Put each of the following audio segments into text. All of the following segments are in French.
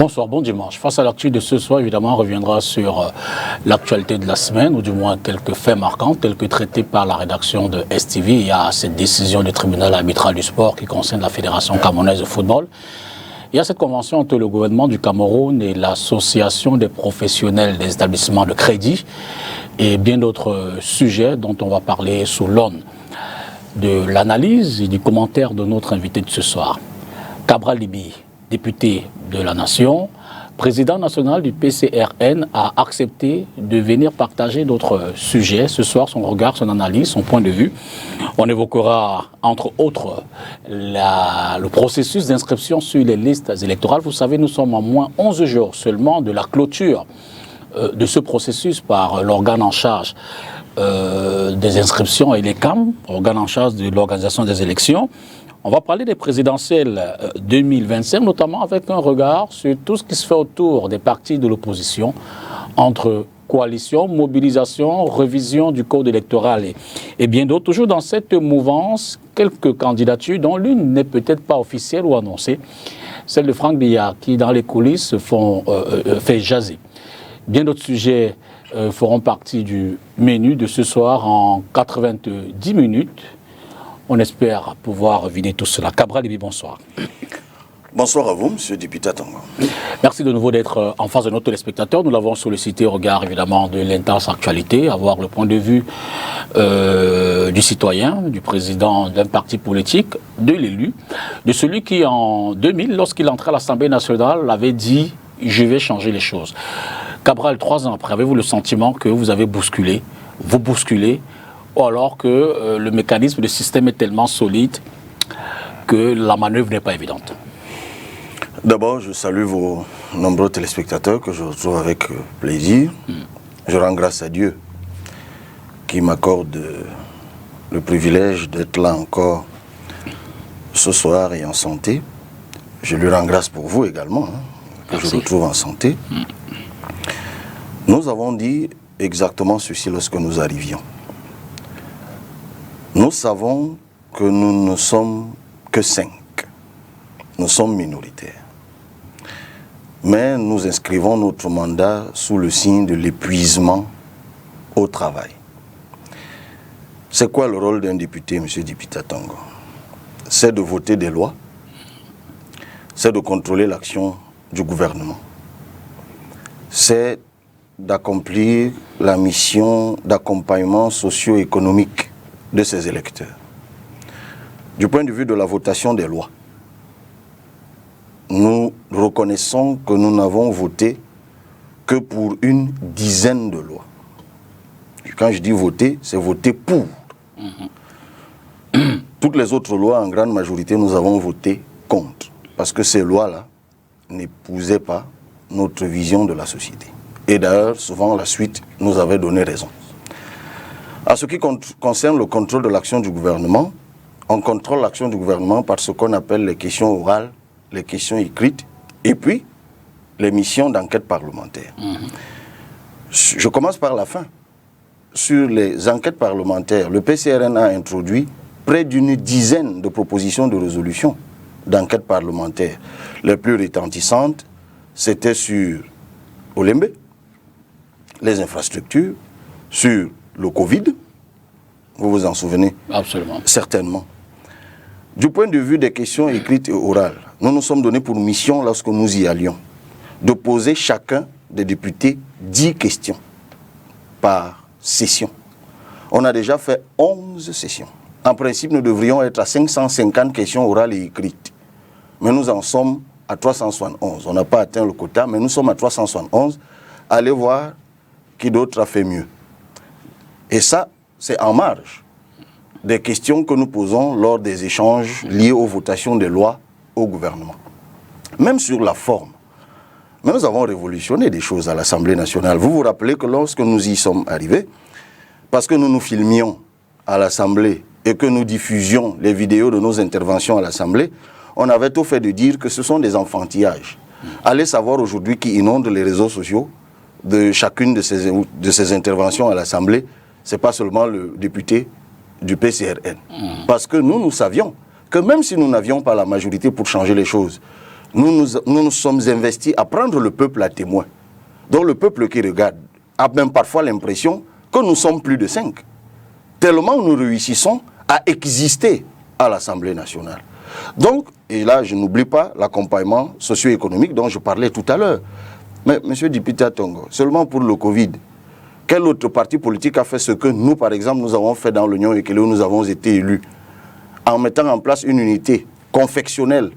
Bonsoir, bon dimanche. Face à l'actu de ce soir, évidemment, on reviendra sur l'actualité de la semaine, ou du moins quelques faits marquants, tels que traités par la rédaction de STV. Il y a cette décision du tribunal arbitral du sport qui concerne la Fédération camerounaise de football. Il y a cette convention entre le gouvernement du Cameroun et l'association des professionnels des établissements de crédit et bien d'autres sujets dont on va parler sous l'aune de l'analyse et du commentaire de notre invité de ce soir. Cabral Libi, député de la Nation, président national du PCRN, a accepté de venir partager d'autres sujets. Ce soir, son regard, son analyse, son point de vue. On évoquera, entre autres, le processus d'inscription sur les listes électorales. Vous savez, nous sommes à moins 11 jours seulement de la clôture de ce processus par l'organe en charge des inscriptions et les CAM, organe en charge de l'organisation des élections. On va parler des présidentielles 2025, notamment avec un regard sur tout ce qui se fait autour des partis de l'opposition, entre coalition, mobilisation, révision du code électoral et bien d'autres. Toujours dans cette mouvance, quelques candidatures dont l'une n'est peut-être pas officielle ou annoncée, celle de Franck Biya, qui dans les coulisses fait jaser. Bien d'autres sujets feront partie du menu de ce soir en 90 minutes. On espère pouvoir vider tout cela. Cabral Libi, bonsoir. Bonsoir à vous, monsieur le député Tango. Merci de nouveau d'être en face de nos téléspectateurs. Nous l'avons sollicité au regard, évidemment, de l'intense actualité, avoir le point de vue du citoyen, du président d'un parti politique, de l'élu, de celui qui, en 2000, lorsqu'il entrait à l'Assemblée nationale, avait dit « je vais changer les choses ». Cabral, 3 ans après, avez-vous le sentiment que vous avez bousculé, vous bousculez, ou alors que le mécanisme, le système est tellement solide que la manœuvre n'est pas évidente? D'abord, je salue vos nombreux téléspectateurs que je retrouve avec plaisir. Je rends grâce à Dieu qui m'accorde le privilège d'être là encore ce soir et en santé. Je lui rends grâce pour vous également, que je retrouve en santé. Nous avons dit exactement ceci lorsque nous arrivions. Nous savons que nous ne sommes que 5. Nous sommes minoritaires. Mais nous inscrivons notre mandat sous le signe de l'épuisement au travail. C'est quoi le rôle d'un député, monsieur député Tango? C'est de voter des lois, c'est de contrôler l'action du gouvernement, c'est d'accomplir la mission d'accompagnement socio-économique de ses électeurs. Du point de vue de la votation des lois, nous reconnaissons que nous n'avons voté que pour une dizaine de lois. Quand je dis voter, c'est voter pour. Toutes les autres lois, en grande majorité, nous avons voté contre. Parce que ces lois-là n'épousaient pas notre vision de la société. Et d'ailleurs, souvent, la suite nous avait donné raison. En ce qui concerne le contrôle de l'action du gouvernement, on contrôle l'action du gouvernement par ce qu'on appelle les questions orales, les questions écrites, et puis les missions d'enquête parlementaire. Je commence par la fin. Sur les enquêtes parlementaires, le PCRN a introduit près d'une dizaine de propositions de résolution d'enquête parlementaire. Les plus retentissantes, c'était sur Olembe, les infrastructures, sur le Covid, vous vous en souvenez? Absolument. Certainement. Du point de vue des questions écrites et orales, nous nous sommes donnés pour mission, lorsque nous y allions, de poser chacun des députés 10 questions par session. On a déjà fait 11 sessions. En principe, nous devrions être à 550 questions orales et écrites. Mais nous en sommes à 371. On n'a pas atteint le quota, mais nous sommes à 371. Allez voir qui d'autre a fait mieux. Et ça, c'est en marge des questions que nous posons lors des échanges liés aux votations des lois au gouvernement. Même sur la forme. Mais nous avons révolutionné des choses à l'Assemblée nationale. Vous vous rappelez que lorsque nous y sommes arrivés, parce que nous nous filmions à l'Assemblée et que nous diffusions les vidéos de nos interventions à l'Assemblée, on avait tout fait de dire que ce sont des enfantillages. Allez savoir aujourd'hui qui inonde les réseaux sociaux de chacune de ces interventions à l'Assemblée. Ce n'est pas seulement le député du PCRN. Parce que nous savions que même si nous n'avions pas la majorité pour changer les choses, nous nous sommes investis à prendre le peuple à témoin. Donc le peuple qui regarde a même parfois l'impression que nous sommes plus de 5. Tellement nous réussissons à exister à l'Assemblée nationale. Donc, et là je n'oublie pas l'accompagnement socio-économique dont je parlais tout à l'heure. Mais M. Dipita Tongo, seulement pour le Covid, quel autre parti politique a fait ce que nous, par exemple, nous avons fait dans l'Union Ekele où nous avons été élus, en mettant en place une unité confectionnelle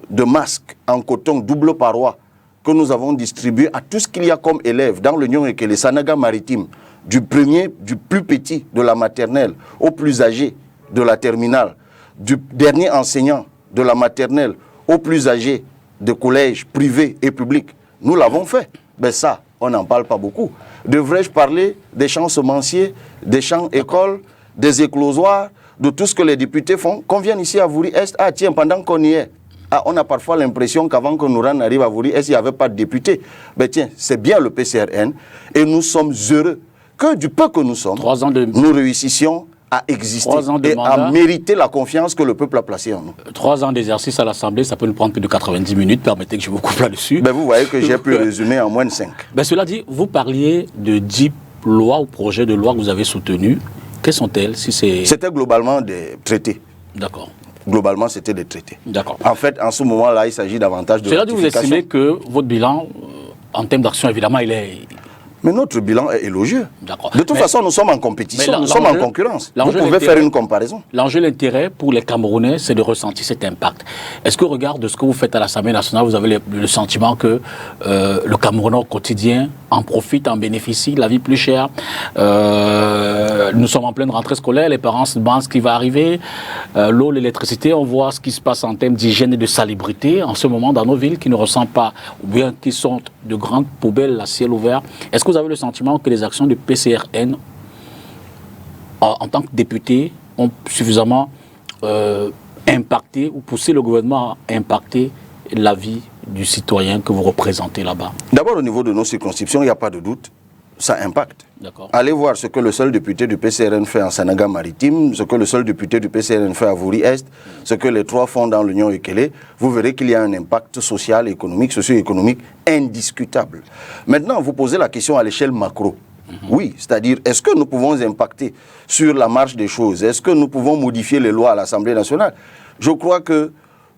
de masques en coton double paroi que nous avons distribué à tout ce qu'il y a comme élèves dans l'Union Ekele, Sanaga Maritime, du plus petit de la maternelle au plus âgé de la terminale, du dernier enseignant de la maternelle au plus âgé de collège privé et public. Nous l'avons fait. Ben ça, on n'en parle pas beaucoup. Devrais-je parler des champs semenciers, des champs écoles, des éclosoirs, de tout ce que les députés font? Qu'on vienne ici à Vouri-Est, ah tiens, pendant qu'on y est, ah, on a parfois l'impression qu'avant que Nouran arrive à Vouri-Est, il n'y avait pas de députés. Ben tiens, c'est bien le PCRN et nous sommes heureux que du peu que nous sommes, nous réussissions à exister et à mériter la confiance que le peuple a placée en nous. 3 ans d'exercice à l'Assemblée, ça peut nous prendre plus de 90 minutes. Permettez que je vous coupe là-dessus. Ben vous voyez que j'ai pu résumer en moins de 5. Ben cela dit, vous parliez de 10 lois ou projets de loi que vous avez soutenus. Quelles sont-elles si C'était globalement des traités. D'accord. Globalement, c'était des traités. D'accord. En fait, en ce moment-là, il s'agit davantage de cela dit, vous estimez que votre bilan, en termes d'action, évidemment, il est... Mais notre bilan est élogieux. De toute façon, nous sommes en compétition, nous sommes en concurrence. Vous pouvez faire une comparaison. L'enjeu, l'intérêt pour les Camerounais, c'est de ressentir cet impact. Est-ce qu'au regard de ce que vous faites à l'Assemblée nationale, vous avez le sentiment que le Camerounais au quotidien en profite, en bénéficie, la vie plus chère? Nous sommes en pleine rentrée scolaire, les parents se demandent ce qui va arriver. L'eau, l'électricité, on voit ce qui se passe en termes d'hygiène et de salubrité en ce moment dans nos villes qui ne ressentent pas, ou bien qui sont de grandes poubelles à ciel ouvert. Est-ce que vous avez le sentiment que les actions du PCRN, en tant que député, ont suffisamment impacté ou poussé le gouvernement à impacter la vie du citoyen que vous représentez là-bas? D'abord, au niveau de nos circonscriptions, il n'y a pas de doute, ça impacte. Allez voir ce que le seul député du PCRN fait en Sanaga Maritime, ce que le seul député du PCRN fait à Vouri-Est, ce que les 3 font dans l'Union Ekele, vous verrez qu'il y a un impact social, économique, socio-économique indiscutable. Maintenant, vous posez la question à l'échelle macro. Oui, c'est-à-dire, est-ce que nous pouvons impacter sur la marche des choses? Est-ce que nous pouvons modifier les lois à l'Assemblée nationale? Je crois que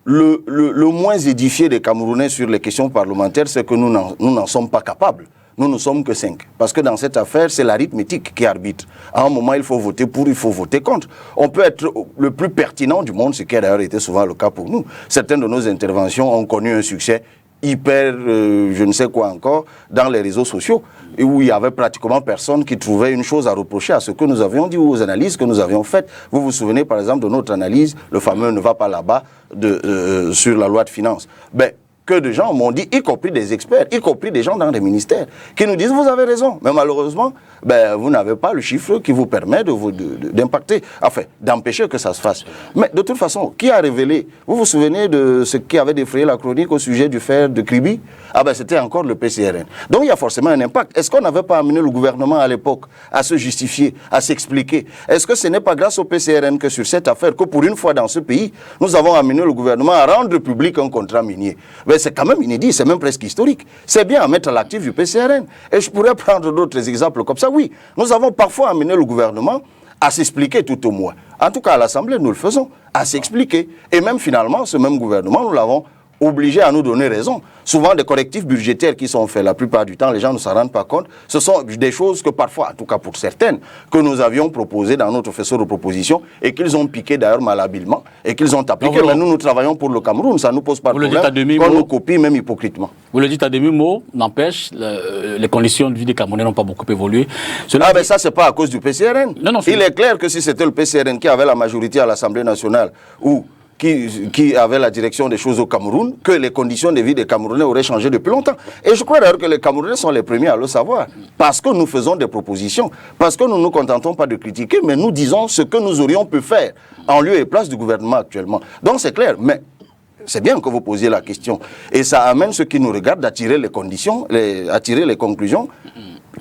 le moins édifié des Camerounais sur les questions parlementaires, c'est que nous n'en sommes pas capables. Nous ne sommes que 5. Parce que dans cette affaire, c'est l'arithmétique qui arbitre. À un moment, il faut voter pour, il faut voter contre. On peut être le plus pertinent du monde, ce qui a d'ailleurs été souvent le cas pour nous. Certaines de nos interventions ont connu un succès hyper, je ne sais quoi encore, dans les réseaux sociaux, où il y avait pratiquement personne qui trouvait une chose à reprocher à ce que nous avions dit ou aux analyses que nous avions faites. Vous vous souvenez par exemple de notre analyse, le fameux « ne va pas là-bas » sur la loi de finances. Ben, que de gens m'ont dit, y compris des experts, y compris des gens dans les ministères, qui nous disent, vous avez raison, mais malheureusement, ben, vous n'avez pas le chiffre qui vous permet d'impacter, enfin, d'empêcher que ça se fasse. Mais de toute façon, qui a révélé? Vous vous souvenez de ce qui avait défrayé la chronique au sujet du fer de Kribi? Ah ben, c'était encore le PCRN. Donc il y a forcément un impact. Est-ce qu'on n'avait pas amené le gouvernement à l'époque à se justifier, à s'expliquer? Est-ce que ce n'est pas grâce au PCRN que sur cette affaire, que pour une fois dans ce pays, nous avons amené le gouvernement à rendre public un contrat minier? Ben, c'est quand même inédit, c'est même presque historique. C'est bien à mettre à l'actif du PCRN. Et je pourrais prendre d'autres exemples comme ça. Oui, nous avons parfois amené le gouvernement à s'expliquer tout au moins. En tout cas, à l'Assemblée, nous le faisons, à s'expliquer. Et même finalement, ce même gouvernement, nous l'avons obligé à nous donner raison. Souvent, des correctifs budgétaires qui sont faits, la plupart du temps, les gens ne s'en rendent pas compte. Ce sont des choses que parfois, en tout cas pour certaines, que nous avions proposées dans notre faisceau de propositions et qu'ils ont piqué d'ailleurs malhabilement et qu'ils ont appliqué. Mais nous travaillons pour le Cameroun, ça ne nous pose pas de problème qu'on nous copie même hypocritement. Vous le dites à demi-mot, n'empêche, les conditions de vie des Camerounais n'ont pas beaucoup évolué. Ben ça, c'est pas à cause du PCRN. Non, il est clair que si c'était le PCRN qui avait la majorité à l'Assemblée nationale ou qui avait la direction des choses au Cameroun, que les conditions de vie des Camerounais auraient changé depuis longtemps. Et je crois d'ailleurs que les Camerounais sont les premiers à le savoir. Parce que nous faisons des propositions, parce que nous ne nous contentons pas de critiquer, mais nous disons ce que nous aurions pu faire en lieu et place du gouvernement actuellement. Donc c'est clair, mais c'est bien que vous posiez la question. Et ça amène ceux qui nous regardent d'attirer les conditions, attirer les conclusions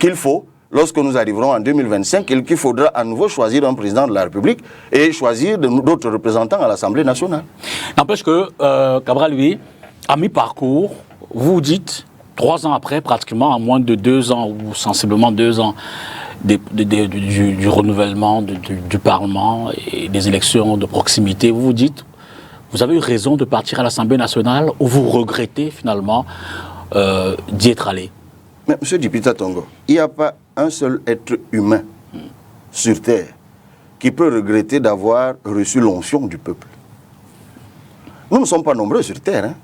qu'il faut, lorsque nous arriverons en 2025, qu'il faudra à nouveau choisir un président de la République et choisir d'autres représentants à l'Assemblée nationale. N'empêche que Cabral, lui, À mi-parcours, vous dites, 3 ans après, pratiquement à moins de 2 ans, ou sensiblement 2 ans du renouvellement du Parlement et des élections de proximité, vous dites, vous avez eu raison de partir à l'Assemblée nationale ou vous regrettez finalement d'y être allé? Mais M. Dipita Tongo, il n'y a pas un seul être humain sur Terre qui peut regretter d'avoir reçu l'onction du peuple. Nous ne sommes pas nombreux sur Terre. Hein?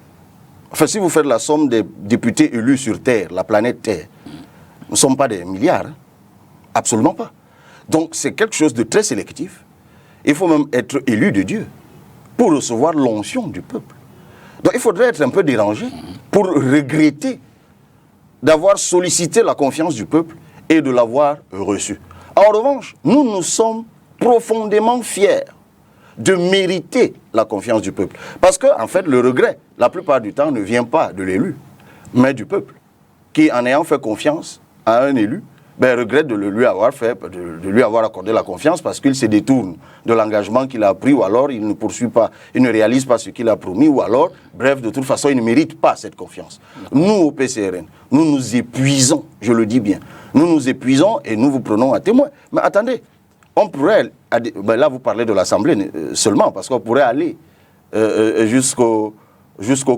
Enfin, si vous faites la somme des députés élus sur Terre, la planète Terre, nous ne sommes pas des milliards. Hein? Absolument pas. Donc, c'est quelque chose de très sélectif. Il faut même être élu de Dieu pour recevoir l'onction du peuple. Donc, il faudrait être un peu dérangé pour regretter d'avoir sollicité la confiance du peuple et de l'avoir reçue. En revanche, nous sommes profondément fiers de mériter la confiance du peuple. Parce que, en fait, le regret, la plupart du temps, ne vient pas de l'élu, mais du peuple, qui, en ayant fait confiance à un élu, regrette de lui avoir accordé la confiance parce qu'il se détourne de l'engagement qu'il a pris, ou alors il ne poursuit pas, il ne réalise pas ce qu'il a promis, ou alors, bref, de toute façon, il ne mérite pas cette confiance. Nous, au PCRN, nous nous épuisons, je le dis bien, nous nous épuisons et nous vous prenons à témoin. Mais attendez, on pourrait, là vous parlez de l'Assemblée seulement, parce qu'on pourrait aller jusqu'aux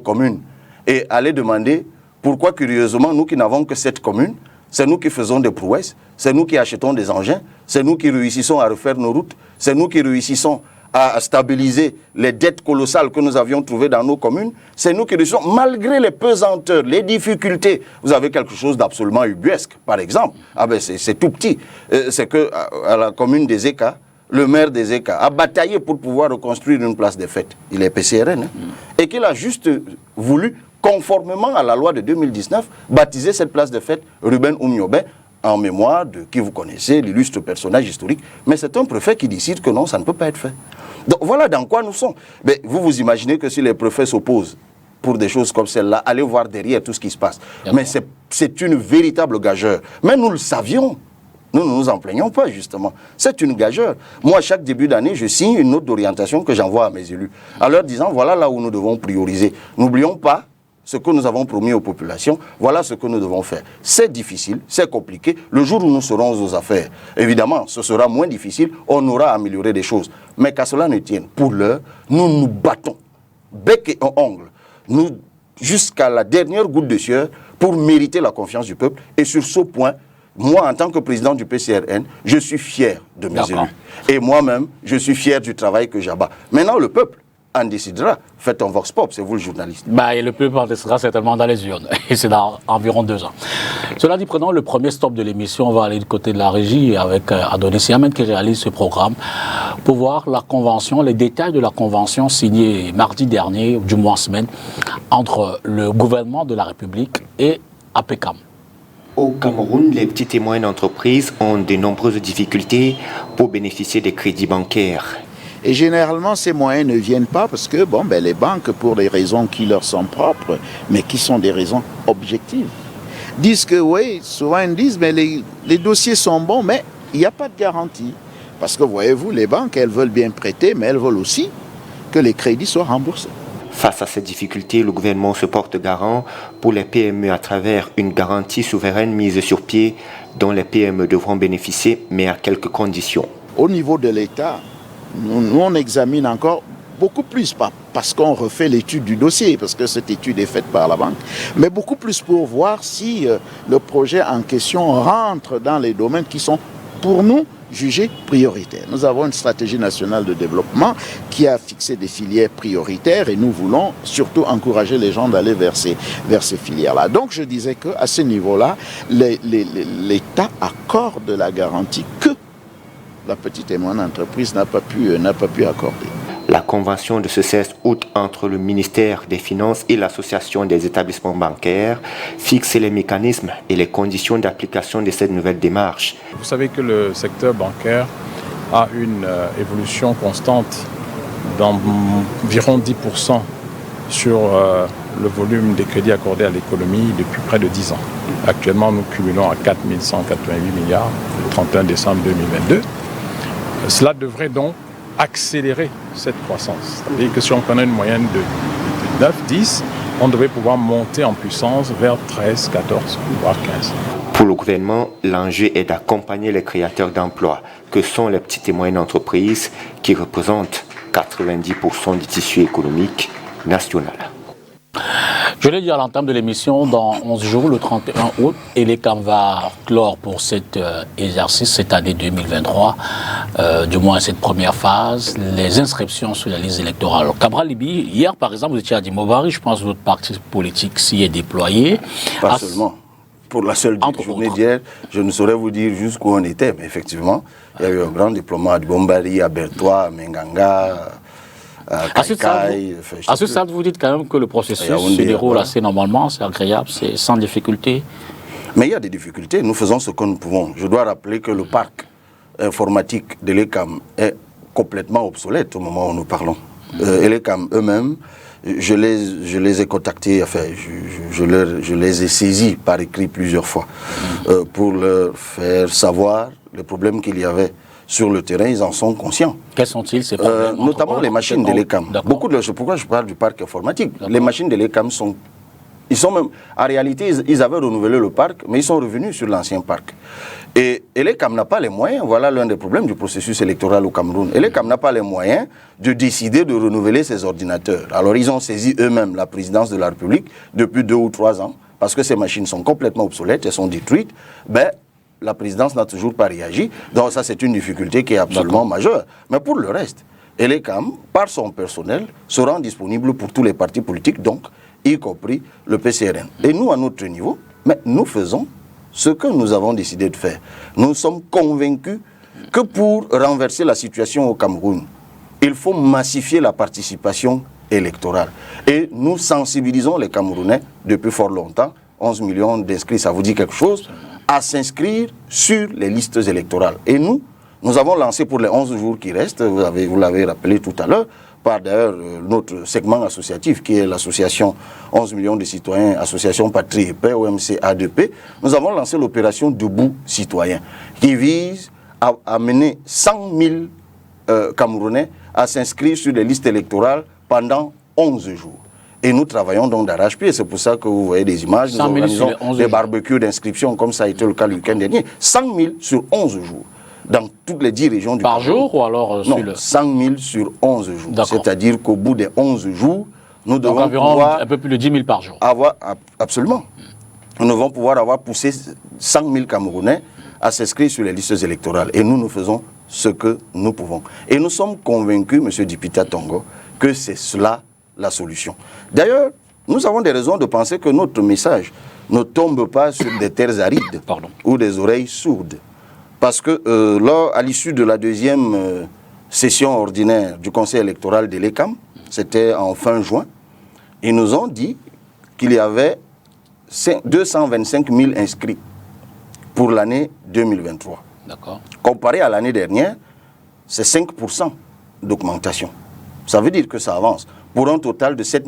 communes et aller demander pourquoi, curieusement, nous qui n'avons que 7 communes, c'est nous qui faisons des prouesses, c'est nous qui achetons des engins, c'est nous qui réussissons à refaire nos routes, c'est nous qui réussissons à stabiliser les dettes colossales que nous avions trouvées dans nos communes, c'est nous qui réussissons, malgré les pesanteurs, les difficultés. Vous avez quelque chose d'absolument ubuesque, par exemple. C'est tout petit. C'est que à la commune des Eka, le maire des Eka a bataillé pour pouvoir reconstruire une place des fêtes. Il est PCRN. Hein, et qu'il a juste voulu, conformément à la loi de 2019, baptiser cette place de fête Ruben Oumniobé, en mémoire de qui vous connaissez, l'illustre personnage historique. Mais c'est un préfet qui décide que non, ça ne peut pas être fait. Donc voilà dans quoi nous sommes. Mais vous imaginez que si les préfets s'opposent pour des choses comme celle-là, allez voir derrière tout ce qui se passe. Mais c'est une véritable gageure. Mais nous le savions. Nous ne nous en plaignons pas, justement. C'est une gageure. Moi, chaque début d'année, je signe une note d'orientation que j'envoie à mes élus, en leur disant, voilà là où nous devons prioriser. N'oublions pas ce que nous avons promis aux populations, voilà ce que nous devons faire. C'est difficile, c'est compliqué. Le jour où nous serons aux affaires, évidemment, ce sera moins difficile, on aura amélioré des choses. Mais qu'à cela ne tienne, pour l'heure, nous nous battons, bec et ongle, jusqu'à la dernière goutte de sueur, pour mériter la confiance du peuple. Et sur ce point, moi, en tant que président du PCRN, je suis fier de mes élus. Et moi-même, je suis fier du travail que j'abats. Maintenant, le peuple en décidera. Faites un vox pop, c'est vous le journaliste. Et le peuple en décidera certainement dans les urnes. Et c'est dans environ 2 ans. Cela dit, prenons le premier stop de l'émission. On va aller du côté de la régie avec Adonis Siamen qui réalise ce programme pour voir la convention, les détails de la convention signée mardi dernier, du mois en semaine, entre le gouvernement de la République et APECAM. Au Cameroun, les petites et moyennes entreprises ont de nombreuses difficultés pour bénéficier des crédits bancaires. Et généralement, ces moyens ne viennent pas parce que les banques, pour des raisons qui leur sont propres, mais qui sont des raisons objectives, disent que oui, souvent ils disent, mais les dossiers sont bons, mais il n'y a pas de garantie. Parce que voyez-vous, les banques, elles veulent bien prêter, mais elles veulent aussi que les crédits soient remboursés. Face à ces difficultés, le gouvernement se porte garant pour les PME à travers une garantie souveraine mise sur pied dont les PME devront bénéficier, mais à quelques conditions. Au niveau de l'État, nous on examine encore beaucoup plus, pas parce qu'on refait l'étude du dossier, parce que cette étude est faite par la banque, mais beaucoup plus pour voir si le projet en question rentre dans les domaines qui sont, pour nous, jugés prioritaires. Nous avons une stratégie nationale de développement qui a fixé des filières prioritaires et nous voulons surtout encourager les gens d'aller vers ces filières-là. Donc je disais qu'à ce niveau-là, l'État accorde la garantie que la petite et moyenne entreprise n'a pas pu accorder. La convention de ce 16 août entre le ministère des Finances et l'Association des établissements bancaires fixe les mécanismes et les conditions d'application de cette nouvelle démarche. Vous savez que le secteur bancaire a une évolution constante d'environ 10% sur le volume des crédits accordés à l'économie depuis près de 10 ans. Actuellement, nous cumulons à 4 188 milliards le 31 décembre 2022. Cela devrait donc accélérer cette croissance. C'est-à-dire que si on prenait une moyenne de 9, 10, on devait pouvoir monter en puissance vers 13, 14, voire 15. Pour le gouvernement, l'enjeu est d'accompagner les créateurs d'emplois, que sont les petites et moyennes entreprises qui représentent 90% du tissu économique national. Je l'ai dit à l'entame de l'émission, dans 11 jours, le 31 août, Elecam va clore pour cet exercice, cette année 2023, du moins cette première phase, les inscriptions sur la liste électorale. Cabral Libye, hier par exemple, vous étiez à Dimobari, je pense que votre parti politique s'y est déployé. Pas seulement. Pour la seule journée d'hier, je ne saurais vous dire jusqu'où on était, mais effectivement, il y a eu un grand déploiement à Bombari, à Bertois, à Menganga, à ce stade, vous dites quand même que le processus se déroule assez normalement, c'est agréable, c'est sans difficulté. Mais il y a des difficultés, nous faisons ce que nous pouvons. Je dois rappeler que le parc informatique de l'ECAM est complètement obsolète au moment où nous parlons. L'ECAM eux-mêmes, je les ai contactés, enfin, je les ai saisis par écrit plusieurs fois pour leur faire savoir les problèmes qu'il y avait sur le terrain. Ils en sont conscients. Quels sont-ils ces problèmes? Notamment les machines de l'ECAM. C'est pourquoi je parle du parc informatique. Les machines de l'ECAM sont... Ils sont même, en réalité, ils avaient renouvelé le parc, mais ils sont revenus sur l'ancien parc. Et l'ECAM n'a pas les moyens, voilà l'un des problèmes du processus électoral au Cameroun. L'ECAM n'a pas les moyens de décider de renouveler ses ordinateurs. Alors ils ont saisi eux-mêmes la présidence de la République depuis 2 ou 3 ans, parce que ces machines sont complètement obsolètes, elles sont détruites. Ben, la présidence n'a toujours pas réagi. Donc ça, c'est une difficulté qui est absolument majeure. Mais pour le reste, l'ECAM, par son personnel, se rend disponible pour tous les partis politiques, donc y compris le PCRN. Et nous, à notre niveau, mais nous faisons ce que nous avons décidé de faire. Nous sommes convaincus que pour renverser la situation au Cameroun, il faut massifier la participation électorale. Et nous sensibilisons les Camerounais depuis fort longtemps, 11 millions d'inscrits, ça vous dit quelque chose, à s'inscrire sur les listes électorales. Et nous avons lancé pour les 11 jours qui restent, vous l'avez rappelé tout à l'heure, par d'ailleurs notre segment associatif qui est l'association 11 millions de citoyens, association Patrie et Paix, OMC ADP, nous avons lancé l'opération Debout Citoyen qui vise à amener 100 000 Camerounais à s'inscrire sur les listes électorales pendant 11 jours. Et nous travaillons donc d'arrache-pied, c'est pour ça que vous voyez des images, nous organisons des barbecues d'inscription comme ça a été le cas le week-end dernier, 100 000 sur 11 jours. Dans toutes les 10 régions du Par jour ou alors non, 100 000 sur 11 jours. C'est-à-dire qu'au bout des 11 jours, nous devons environ pouvoir... un peu plus de 10 000 par jour. Absolument. Nous devons pouvoir avoir poussé 100 000 Camerounais à s'inscrire sur les listes électorales. Et nous faisons ce que nous pouvons. Et nous sommes convaincus, M. Dipita Tongo, que c'est cela la solution. D'ailleurs, nous avons des raisons de penser que notre message ne tombe pas sur des terres arides ou des oreilles sourdes. Parce que à l'issue de la deuxième session ordinaire du Conseil électoral de l'ECAM, c'était en fin juin, ils nous ont dit qu'il y avait 225 000 inscrits pour l'année 2023. Comparé à l'année dernière, c'est 5% d'augmentation. Ça veut dire que ça avance pour un total de 7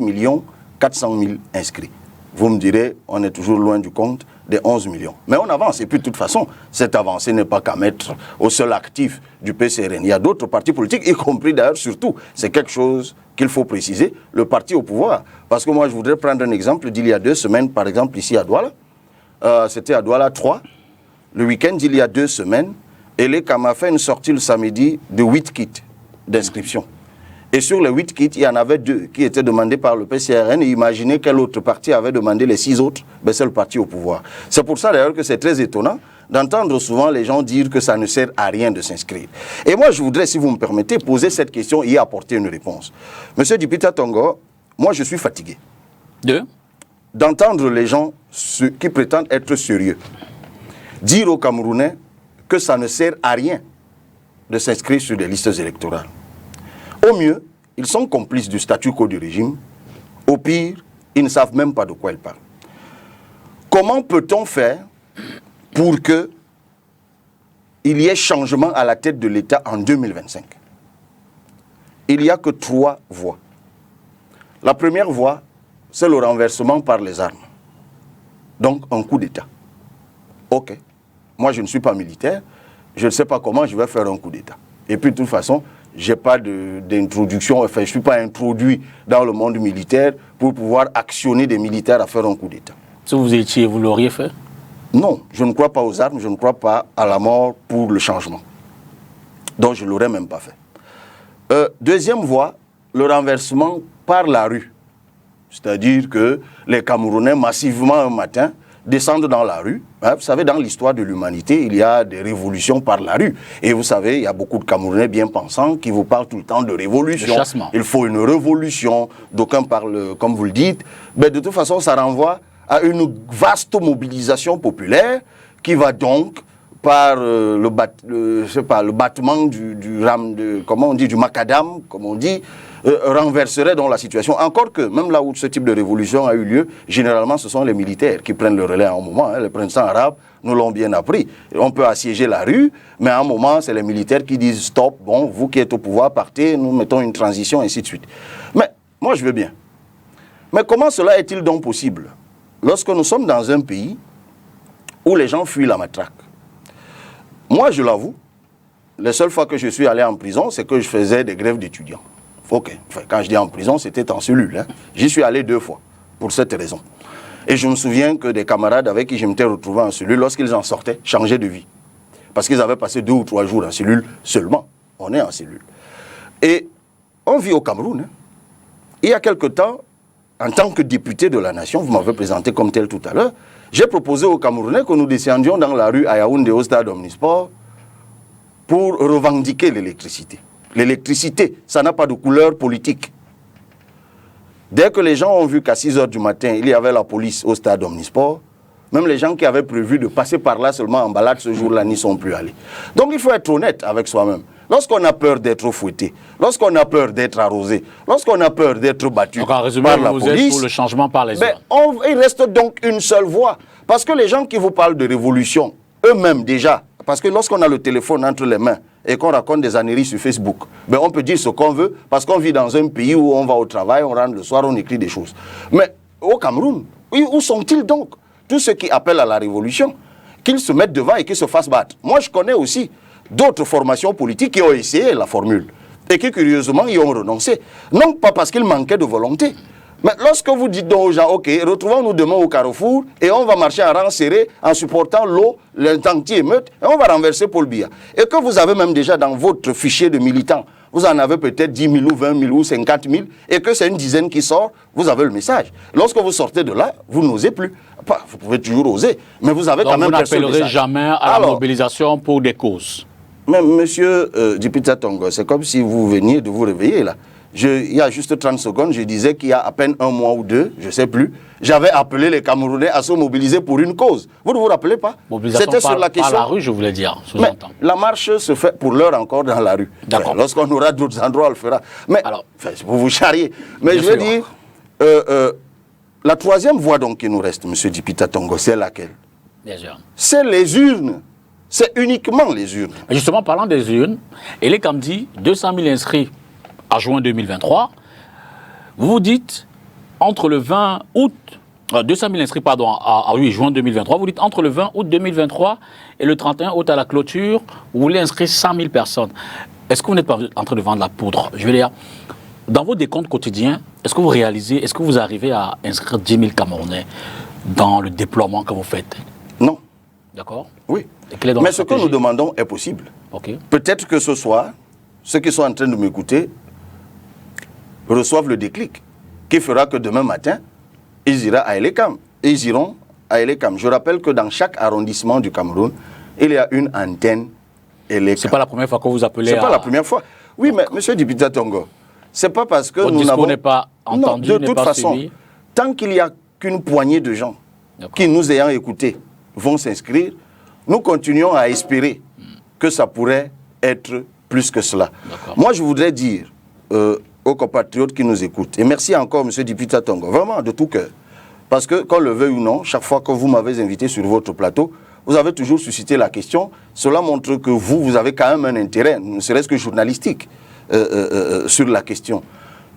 400 000 inscrits. Vous me direz, on est toujours loin du compte des 11 millions. Mais on avance. Et puis, de toute façon, cette avancée n'est pas qu'à mettre au seul actif du PCRN. Il y a d'autres partis politiques, y compris d'ailleurs, surtout, c'est quelque chose qu'il faut préciser, le parti au pouvoir. Parce que moi, je voudrais prendre un exemple d'il y a 2 semaines, par exemple, ici à Douala. C'était à Douala 3. Le week-end, il y a 2 semaines, l'ECAM a fait une sortie le samedi de 8 kits d'inscription. Et sur les 8 kits, il y en avait 2 qui étaient demandés par le PCRN. Et imaginez quel autre parti avait demandé les 6 autres. Ben, c'est le parti au pouvoir. C'est pour ça d'ailleurs que c'est très étonnant d'entendre souvent les gens dire que ça ne sert à rien de s'inscrire. Et moi, je voudrais, si vous me permettez, poser cette question et y apporter une réponse. Monsieur Dipita Tongo, moi, je suis fatigué d'entendre les gens qui prétendent être sérieux dire aux Camerounais que ça ne sert à rien de s'inscrire sur des listes électorales. Au mieux, ils sont complices du statu quo du régime. Au pire, ils ne savent même pas de quoi ils parlent. Comment peut-on faire pour qu'il y ait changement à la tête de l'État en 2025? Il n'y a que 3 voies. La première voie, c'est le renversement par les armes. Donc, un coup d'État. Ok. Moi, je ne suis pas militaire. Je ne sais pas comment je vais faire un coup d'État. Et puis, de toute façon, j'ai pas d'introduction, enfin, je ne suis pas introduit dans le monde militaire pour pouvoir actionner des militaires à faire un coup d'État. Si vous étiez, vous l'auriez fait? Non, je ne crois pas aux armes, je ne crois pas à la mort pour le changement. Donc je ne l'aurais même pas fait. Deuxième voie, le renversement par la rue. C'est-à-dire que les Camerounais, massivement un matin, descendent dans la rue. Vous savez, dans l'histoire de l'humanité, il y a des révolutions par la rue. Et vous savez, il y a beaucoup de Camerounais bien pensants qui vous parlent tout le temps de révolution. Il faut une révolution. D'aucuns parlent, comme vous le dites. Mais de toute façon, ça renvoie à une vaste mobilisation populaire qui va donc, par le battement du macadam, comme on dit, renverserait donc la situation. Encore que, même là où ce type de révolution a eu lieu, généralement ce sont les militaires qui prennent le relais à un moment. Les printemps arabes nous l'ont bien appris. On peut assiéger la rue, mais à un moment, c'est les militaires qui disent stop, bon, vous qui êtes au pouvoir, partez, nous mettons une transition, ainsi de suite. Mais moi, je veux bien. Mais comment cela est-il donc possible lorsque nous sommes dans un pays où les gens fuient la matraque? Moi, je l'avoue, les seules fois que je suis allé en prison, c'est que je faisais des grèves d'étudiants. Ok. Enfin, quand je dis en prison, c'était en cellule. Hein. J'y suis allé 2 fois, pour cette raison. Et je me souviens que des camarades avec qui je m'étais retrouvé en cellule, lorsqu'ils en sortaient, changeaient de vie. Parce qu'ils avaient passé 2 ou 3 jours en cellule seulement. On est en cellule. Et on vit au Cameroun. Hein. Il y a quelque temps, en tant que député de la nation, vous m'avez présenté comme tel tout à l'heure, j'ai proposé aux Camerounais que nous descendions dans la rue à Yaoundé au stade Omnisport pour revendiquer l'électricité. L'électricité, ça n'a pas de couleur politique. Dès que les gens ont vu qu'à 6 h du matin, il y avait la police au stade Omnisport, même les gens qui avaient prévu de passer par là seulement en balade ce jour-là n'y sont plus allés. Donc il faut être honnête avec soi-même. Lorsqu'on a peur d'être fouetté, lorsqu'on a peur d'être arrosé, lorsqu'on a peur d'être battu par la police, êtes pour le changement par les urnes. Il reste donc une seule voie. Parce que les gens qui vous parlent de révolution, eux-mêmes déjà, parce que lorsqu'on a le téléphone entre les mains et qu'on raconte des âneries sur Facebook, on peut dire ce qu'on veut parce qu'on vit dans un pays où on va au travail, on rentre le soir, on écrit des choses. Mais au Cameroun, où sont-ils donc? Tous ceux qui appellent à la révolution, qu'ils se mettent devant et qu'ils se fassent battre. Moi, je connais aussi d'autres formations politiques qui ont essayé la formule et qui, curieusement, y ont renoncé. Non pas parce qu'ils manquaient de volonté. Mais lorsque vous dites donc aux gens, ok, retrouvons-nous demain au Carrefour et on va marcher en rang serré en supportant l'eau, l'anti-émeute, et on va renverser Paul Biya. Et que vous avez même déjà dans votre fichier de militants, vous en avez peut-être 10 000 ou 20 000 ou 50 000, et que c'est une dizaine qui sort, vous avez le message. Lorsque vous sortez de là, vous n'osez plus. Vous pouvez toujours oser, mais vous avez donc quand même personne. Vous n'appellerez jamais à la mobilisation pour des causes. Mais monsieur Dipita Tongo, c'est comme si vous veniez de vous réveiller là. Il y a juste 30 secondes, je disais qu'il y a à peine 1 mois ou 2, je ne sais plus, j'avais appelé les Camerounais à se mobiliser pour une cause. Vous ne vous rappelez pas? C'était sur la question. Par la rue, je voulais dire. Mais la marche se fait pour l'heure encore dans la rue. D'accord. Lorsqu'on aura d'autres endroits, on le fera. Mais alors, vous vous charriez. Mais je veux dire, la troisième voie donc qui nous reste, monsieur Dipita Tongo, c'est laquelle? Bien sûr. C'est les urnes. C'est uniquement les urnes. Justement, parlant des urnes, et les Kamdi, 200 000 inscrits à juin 2023, vous vous dites, entre le 20 août, 200 000 inscrits, pardon, à juin 2023, vous dites, entre le 20 août 2023 et le 31 août à la clôture, vous voulez inscrire 100 000 personnes. Est-ce que vous n'êtes pas en train de vendre la poudre? Je veux dire, dans vos décomptes quotidiens, est-ce que vous réalisez, est-ce que vous arrivez à inscrire 10 000 Camerounais dans le déploiement que vous faites? Non. D'accord? Oui. Mais ce que nous demandons est possible. Okay. Peut-être que ce soir, ceux qui sont en train de m'écouter reçoivent le déclic qui fera que demain matin, ils iront à Elekam. Je rappelle que dans chaque arrondissement du Cameroun, il y a une antenne Elekam. Ce n'est pas la première fois que vous appelez. Ce n'est pas la première fois. Oui, mais monsieur Dipita Tongo, ce n'est pas parce que nous n'avons... n'est pas entendu, non, de toute façon, tant qu'il n'y a qu'une poignée de gens qui, nous ayant écoutés, vont s'inscrire, nous continuons à espérer que ça pourrait être plus que cela. Moi, je voudrais dire aux compatriotes qui nous écoutent, et merci encore, M. Dipita Tongo, vraiment de tout cœur, parce que, qu'on le veuille ou non, chaque fois que vous m'avez invité sur votre plateau, vous avez toujours suscité la question. Cela montre que vous avez quand même un intérêt, ne serait-ce que journalistique, sur la question.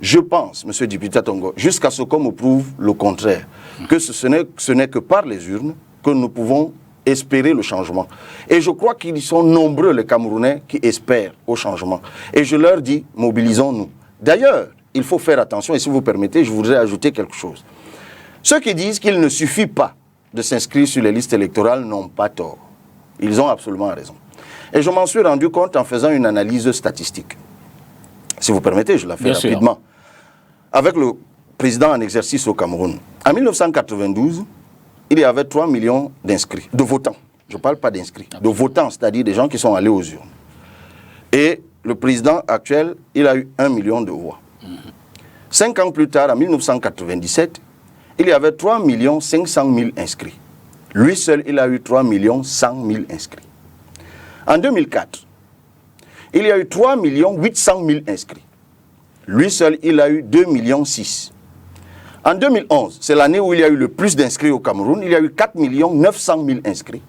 Je pense, M. Dipita Tongo, jusqu'à ce qu'on me prouve le contraire, que ce n'est que par les urnes que nous pouvons espérer le changement. Et je crois qu'ils sont nombreux, les Camerounais, qui espèrent au changement. Et je leur dis, mobilisons-nous. D'ailleurs, il faut faire attention, et si vous permettez, je voudrais ajouter quelque chose. Ceux qui disent qu'il ne suffit pas de s'inscrire sur les listes électorales n'ont pas tort. Ils ont absolument raison. Et je m'en suis rendu compte en faisant une analyse statistique. Si vous permettez, je la fais rapidement. Avec le président en exercice au Cameroun, en 1992, il y avait 3 millions d'inscrits, de votants. Je ne parle pas d'inscrits, de votants, c'est-à-dire des gens qui sont allés aux urnes. Et le président actuel, il a eu 1 million de voix. 5 ans plus tard, en 1997, il y avait 3 500 000 inscrits. Lui seul, il a eu 3 100 000 inscrits. En 2004, il y a eu 3 800 000 inscrits. Lui seul, il a eu 2,6 millions. En 2011, c'est l'année où il y a eu le plus d'inscrits au Cameroun, il y a eu 4 900 000 inscrits.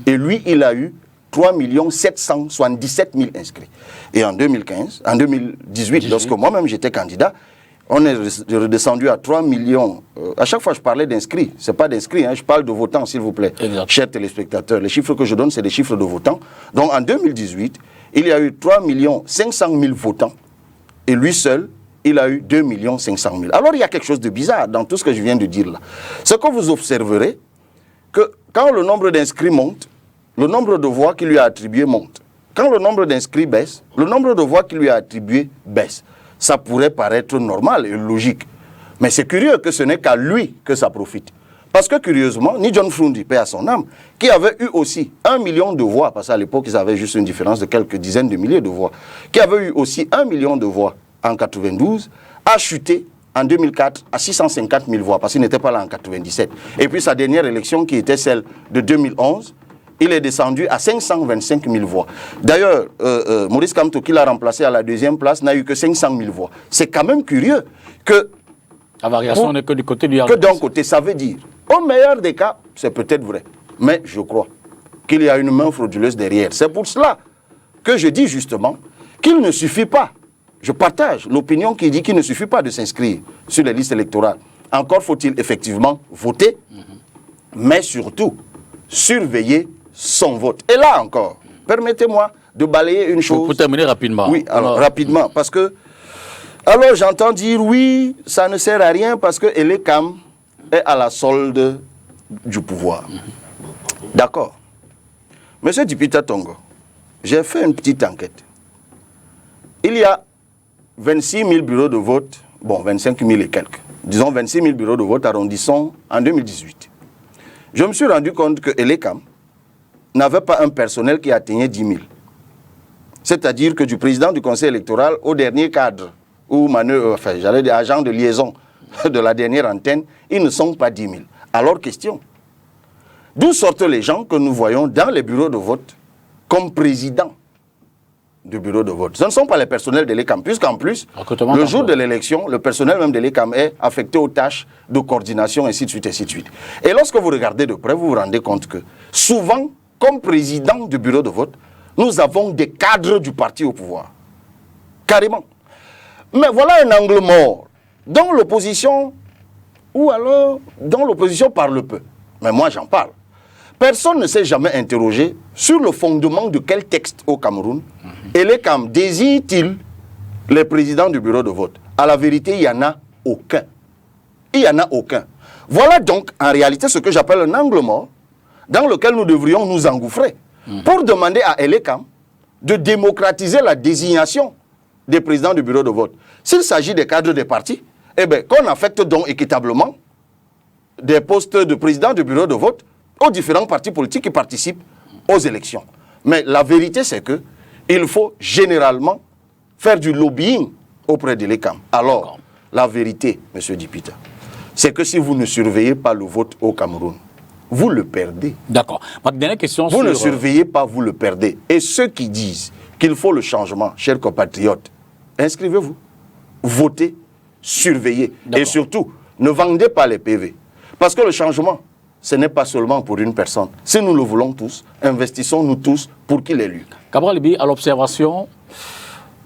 Et lui, il a eu 3 777 000 inscrits. Et en 2018, lorsque moi-même j'étais candidat, on est redescendu à 3 millions. À chaque fois, je parlais d'inscrits. Ce n'est pas d'inscrits, hein, je parle de votants, s'il vous plaît. Exact. Chers téléspectateurs, les chiffres que je donne, c'est des chiffres de votants. Donc en 2018, il y a eu 3 500 000 votants. Et lui seul, il a eu 2 500 000. Alors il y a quelque chose de bizarre dans tout ce que je viens de dire là. Ce que vous observerez, que quand le nombre d'inscrits monte, le nombre de voix qui lui a attribué monte. Quand le nombre d'inscrits baisse, le nombre de voix qui lui a attribué baisse. Ça pourrait paraître normal et logique. Mais c'est curieux que ce n'est qu'à lui que ça profite. Parce que curieusement, ni John Frundi, paix à son âme, qui avait eu aussi 1 million de voix, parce qu'à l'époque ils avaient juste une différence de quelques dizaines de milliers de voix, qui avait eu aussi 1 million de voix en 92, a chuté en 2004 à 650 000 voix, parce qu'il n'était pas là en 97. Et puis sa dernière élection, qui était celle de 2011, il est descendu à 525 000 voix. D'ailleurs, Maurice Kamto, qui l'a remplacé à la deuxième place, n'a eu que 500 000 voix. C'est quand même curieux que... La variation n'est que du côté du... Que d'un côté, ça veut dire, au meilleur des cas, c'est peut-être vrai. Mais je crois qu'il y a une main frauduleuse derrière. C'est pour cela que je dis justement qu'il ne suffit pas. Je partage l'opinion qui dit qu'il ne suffit pas de s'inscrire sur les listes électorales. Encore faut-il effectivement voter, mais surtout surveiller son vote. Et là encore, permettez-moi de balayer une chose. Pour terminer rapidement. Oui, alors rapidement, parce que... Alors j'entends dire, oui, ça ne sert à rien parce que Elekam est à la solde du pouvoir. D'accord. Monsieur Dipita Tongo, j'ai fait une petite enquête. Il y a 26 000 bureaux de vote, bon, 25 000 et quelques. Disons 26 000 bureaux de vote, arrondissons en 2018. Je me suis rendu compte que Elekam n'avait pas un personnel qui atteignait 10 000. C'est-à-dire que du président du conseil électoral au dernier cadre, ou j'allais dire agent de liaison de la dernière antenne, ils ne sont pas 10 000. Alors question, d'où sortent les gens que nous voyons dans les bureaux de vote comme président du bureau de vote? Ce ne sont pas les personnels de l'ECAM, puisqu'en plus, le jour de l'élection, le personnel même de l'ECAM est affecté aux tâches de coordination, ainsi de suite, ainsi de suite. Et lorsque vous regardez de près, vous vous rendez compte que souvent, comme président du bureau de vote, nous avons des cadres du parti au pouvoir. Carrément. Mais voilà un angle mort dont l'opposition, ou alors dont l'opposition parle peu. Mais moi j'en parle. Personne ne s'est jamais interrogé sur le fondement de quel texte au Cameroun l'ECAM désigne-t-il les présidents du bureau de vote. À la vérité, il n'y en a aucun. Il n'y en a aucun. Voilà donc en réalité ce que j'appelle un angle mort dans lequel nous devrions nous engouffrer pour demander à l'ECAM de démocratiser la désignation des présidents du bureau de vote. S'il s'agit des cadres des partis, eh bien, qu'on affecte donc équitablement des postes de président du bureau de vote aux différents partis politiques qui participent aux élections. Mais la vérité, c'est que il faut généralement faire du lobbying auprès de l'ECAM. Alors, la vérité, M. Dipita, c'est que si vous ne surveillez pas le vote au Cameroun, vous le perdez. D'accord. Ma dernière question vous ne surveillez pas, vous le perdez. Et ceux qui disent qu'il faut le changement, chers compatriotes, inscrivez-vous, votez, surveillez. Et surtout, ne vendez pas les PV. Parce que le changement, ce n'est pas seulement pour une personne. Si nous le voulons tous, investissons-nous tous pour qu'il ait lieu. Cabral Libi, à l'observation,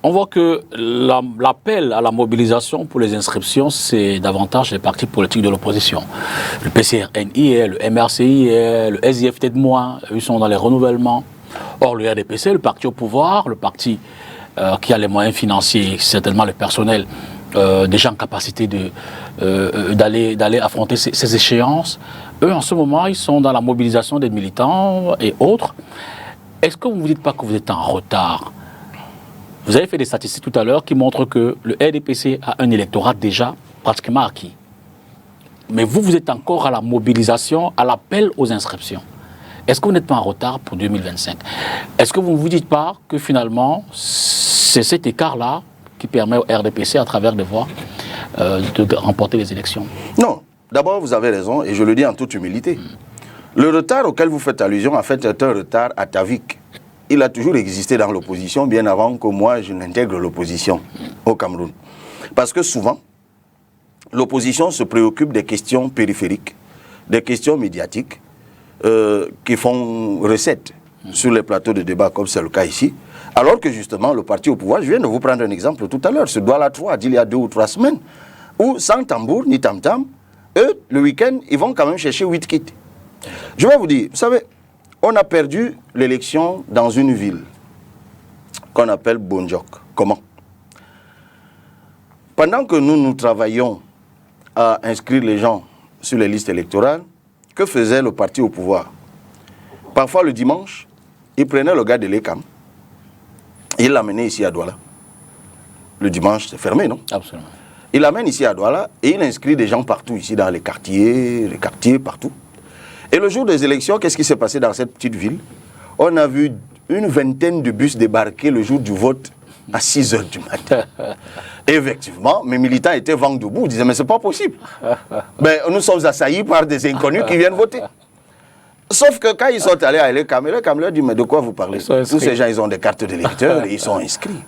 On voit que l'appel à la mobilisation pour les inscriptions, c'est davantage les partis politiques de l'opposition. Le PCRNI, le MRCI, le SIFT de moins, ils sont dans les renouvellements. Or, le RDPC, le parti au pouvoir, le parti qui a les moyens financiers, certainement le personnel, déjà en capacité d'aller affronter ces échéances, eux, en ce moment, ils sont dans la mobilisation des militants et autres. Est-ce que vous ne vous dites pas que vous êtes en retard ? Vous avez fait des statistiques tout à l'heure qui montrent que le RDPC a un électorat déjà pratiquement acquis. Mais vous, vous êtes encore à la mobilisation, à l'appel aux inscriptions. Est-ce que vous n'êtes pas en retard pour 2025 ? Est-ce que vous ne vous dites pas que finalement, c'est cet écart-là qui permet au RDPC, à travers des voix, de remporter les élections? Non. D'abord, vous avez raison, et je le dis en toute humilité. Le retard auquel vous faites allusion, en fait, est un retard atavique. Il a toujours existé dans l'opposition, bien avant que moi, je n'intègre l'opposition au Cameroun. Parce que souvent, l'opposition se préoccupe des questions périphériques, des questions médiatiques, qui font recette sur les plateaux de débat, comme c'est le cas ici. Alors que justement, le parti au pouvoir, je viens de vous prendre un exemple tout à l'heure, ce Douala 3, d'il y a 2 ou 3 semaines, où sans tambour ni tam-tam, eux, le week-end, ils vont quand même chercher 8 kits. Je vais vous dire, vous savez, on a perdu l'élection dans une ville qu'on appelle Bonjok. Comment? Pendant que nous travaillions à inscrire les gens sur les listes électorales, que faisait le parti au pouvoir? Parfois le dimanche, il prenait le gars de l'ECAM, il l'amenait ici à Douala. Le dimanche, c'est fermé, non? Absolument. Il l'amène ici à Douala et il inscrit des gens partout, ici dans les quartiers partout. Et le jour des élections, qu'est-ce qui s'est passé dans cette petite ville? On a vu une vingtaine de bus débarquer le jour du vote à 6 h du matin. Et effectivement, mes militants étaient vent debout, ils disaient, mais c'est pas possible. Ben, nous sommes assaillis par des inconnus qui viennent voter. Sauf que quand ils sont allés à l'ECAM, leur dit, mais de quoi vous parlez? Tous ces gens, ils ont des cartes d'électeurs et ils sont inscrits.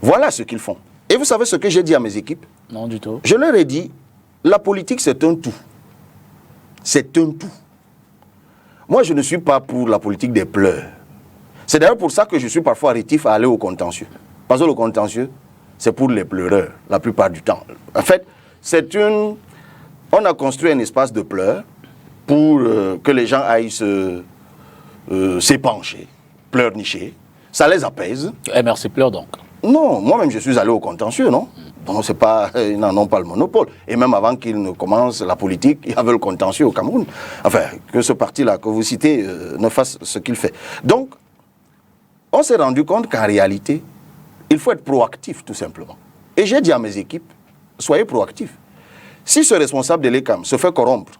Voilà ce qu'ils font. Et vous savez ce que j'ai dit à mes équipes? Non, du tout. Je leur ai dit, la politique, c'est un tout. C'est un tout. Moi, je ne suis pas pour la politique des pleurs. C'est d'ailleurs pour ça que je suis parfois rétif à aller au contentieux. Parce que le contentieux, c'est pour les pleureurs, la plupart du temps. En fait, on a construit un espace de pleurs pour que les gens aillent s'épancher, pleurnicher. Ça les apaise. MRC pleure donc. Non, moi-même je suis allé au contentieux, non? Donc c'est pas, ils n'en ont pas le monopole. Et même avant qu'ils ne commencent la politique, il y avait le contentieux au Cameroun. Enfin, que ce parti-là que vous citez ne fasse ce qu'il fait. Donc, on s'est rendu compte qu'en réalité, il faut être proactif tout simplement. Et j'ai dit à mes équipes, soyez proactifs. Si ce responsable de l'ECAM se fait corrompre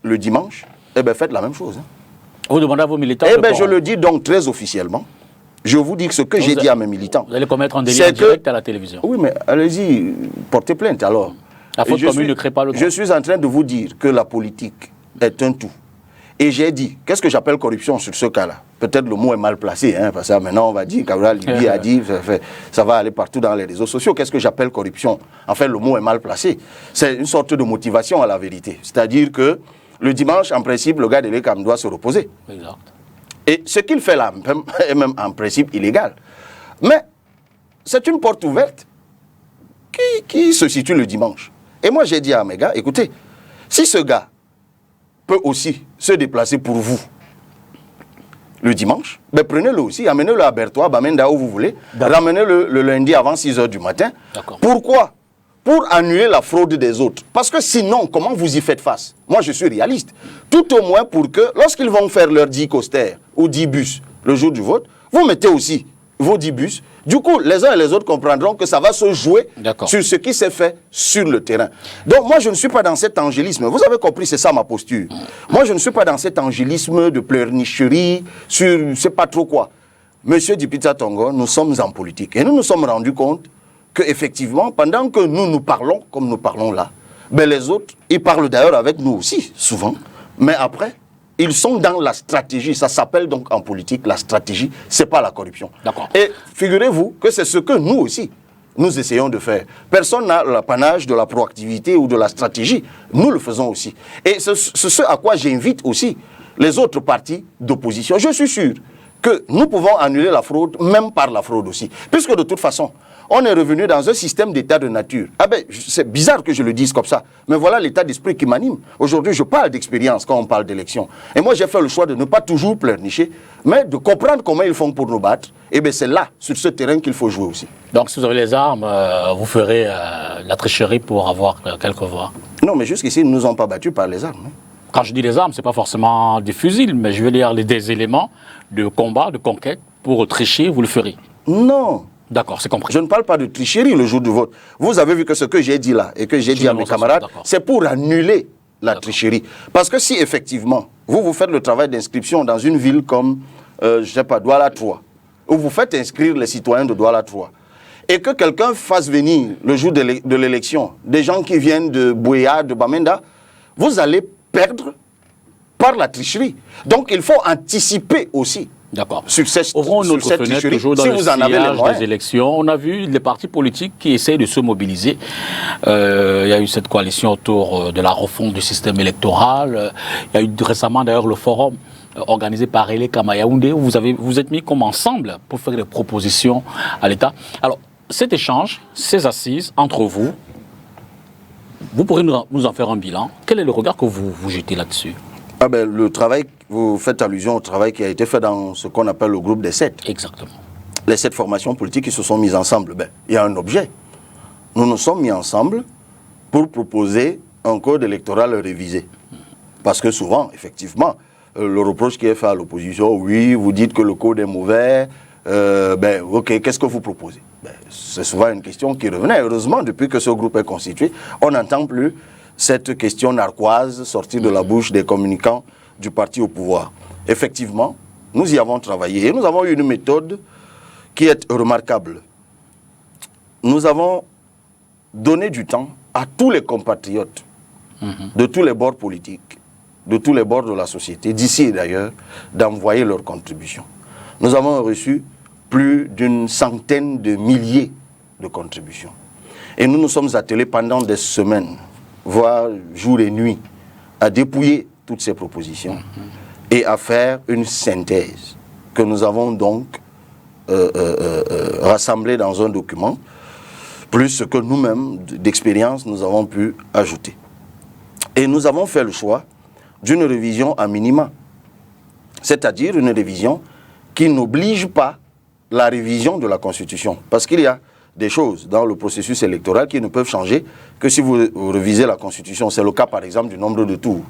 le dimanche, eh bien faites la même chose. Hein. Vous demandez à vos militants. Eh bien je le dis donc très officiellement. Je vous dis que ce que j'ai dit à mes militants. Vous allez commettre un délit en direct à la télévision. Oui, mais allez-y, portez plainte alors. La faute commune ne crée pas le droit. Je suis en train de vous dire que la politique est un tout. Et j'ai dit, qu'est-ce que j'appelle corruption sur ce cas-là? Peut-être le mot est mal placé, hein, parce que maintenant on va dire, Cabral Libye a dit, ça va aller partout dans les réseaux sociaux. Qu'est-ce que j'appelle corruption? En fait, le mot est mal placé. C'est une sorte de motivation à la vérité. C'est-à-dire que le dimanche, en principe, le gars de l'ECAM doit se reposer. Exact. Et ce qu'il fait là est même en principe illégal. Mais c'est une porte ouverte qui se situe le dimanche. Et moi j'ai dit à mes gars, écoutez, si ce gars peut aussi se déplacer pour vous le dimanche, ben prenez-le aussi, amenez-le à Bertois, Bamenda, où vous voulez, ramenez-le le lundi avant 6 h du matin. Pourquoi? Pour annuler la fraude des autres. Parce que sinon, comment vous y faites face? Moi, je suis réaliste. Tout au moins pour que, lorsqu'ils vont faire leurs 10 costers ou 10 bus le jour du vote, vous mettez aussi vos 10 bus. Du coup, les uns et les autres comprendront que ça va se jouer sur ce qui s'est fait sur le terrain. Donc, moi, je ne suis pas dans cet angélisme. Vous avez compris, c'est ça ma posture. Moi, je ne suis pas dans cet angélisme de pleurnicherie sur je ne sais pas trop quoi. Monsieur Dipita Tongo, nous sommes en politique. Et nous nous sommes rendus compte qu'effectivement, pendant que nous parlons, comme nous parlons là, ben les autres, ils parlent d'ailleurs avec nous aussi, souvent. Mais après, ils sont dans la stratégie. Ça s'appelle donc en politique, la stratégie, c'est pas la corruption. Et figurez-vous que c'est ce que nous aussi, nous essayons de faire. Personne n'a l'apanage de la proactivité ou de la stratégie. Nous le faisons aussi. Et c'est ce à quoi j'invite aussi les autres partis d'opposition. Je suis sûr que nous pouvons annuler la fraude, même par la fraude aussi. Puisque de toute façon, on est revenu dans un système d'état de nature. Ah ben, c'est bizarre que je le dise comme ça, mais voilà l'état d'esprit qui m'anime. Aujourd'hui, je parle d'expérience quand on parle d'élection. Et moi, j'ai fait le choix de ne pas toujours pleurnicher, mais de comprendre comment ils font pour nous battre. Et bien, c'est là, sur ce terrain, qu'il faut jouer aussi. Donc, si vous avez les armes, vous ferez la tricherie pour avoir quelques voix. Non, mais jusqu'ici, ils ne nous ont pas battus par les armes. Quand je dis les armes, ce n'est pas forcément des fusils, mais je veux dire des éléments de combat, de conquête. Pour tricher, vous le ferez. Non. D'accord, c'est compris. Je ne parle pas de tricherie le jour du vote. Vous avez vu que ce que j'ai dit là, et que j'ai dit à mes camarades, c'est pour annuler la tricherie. Parce que si effectivement, vous faites le travail d'inscription dans une ville comme, je ne sais pas, Douala 3, où vous faites inscrire les citoyens de Douala 3, et que quelqu'un fasse venir le jour de l'élection des gens qui viennent de Bouéa, de Bamenda, vous allez perdre par la tricherie. Donc il faut anticiper aussi. D'accord. Ouvrons notre fenêtre toujours dans le sillage des élections. On a vu les partis politiques qui essayent de se mobiliser. Il y a eu cette coalition autour de la refonte du système électoral. Il y a eu récemment d'ailleurs le forum organisé par Relais Kamayaoundé où vous êtes mis comme ensemble pour faire des propositions à l'État. Alors, cet échange, ces assises entre vous, vous pourrez nous en faire un bilan. Quel est le regard que vous jetez là-dessus? Ah ben, le travail, vous faites allusion au travail qui a été fait dans ce qu'on appelle le groupe des 7. Exactement. Les 7 formations politiques qui se sont mises ensemble, ben, il y a un objet. Nous nous sommes mis ensemble pour proposer un code électoral révisé. Parce que souvent, effectivement, le reproche qui est fait à l'opposition, oui, vous dites que le code est mauvais, ben, ok, qu'est-ce que vous proposez? Ben, c'est souvent une question qui revenait. Heureusement, depuis que ce groupe est constitué, on n'entend plus cette question narquoise sortie de la bouche des communicants du parti au pouvoir. Effectivement, nous y avons travaillé et nous avons eu une méthode qui est remarquable. Nous avons donné du temps à tous les compatriotes de tous les bords politiques, de tous les bords de la société, d'ici et d'ailleurs, d'envoyer leurs contributions. Nous avons reçu plus d'une centaine de milliers de contributions. Et nous nous sommes attelés pendant des semaines, voire jour et nuit, à dépouiller toutes ces propositions et à faire une synthèse que nous avons donc rassemblée dans un document, plus ce que nous-mêmes, d'expérience, nous avons pu ajouter. Et nous avons fait le choix d'une révision à minima, c'est-à-dire une révision qui n'oblige pas la révision de la Constitution, parce qu'il y a des choses dans le processus électoral qui ne peuvent changer que si vous révisez la Constitution. C'est le cas par exemple du nombre de tours.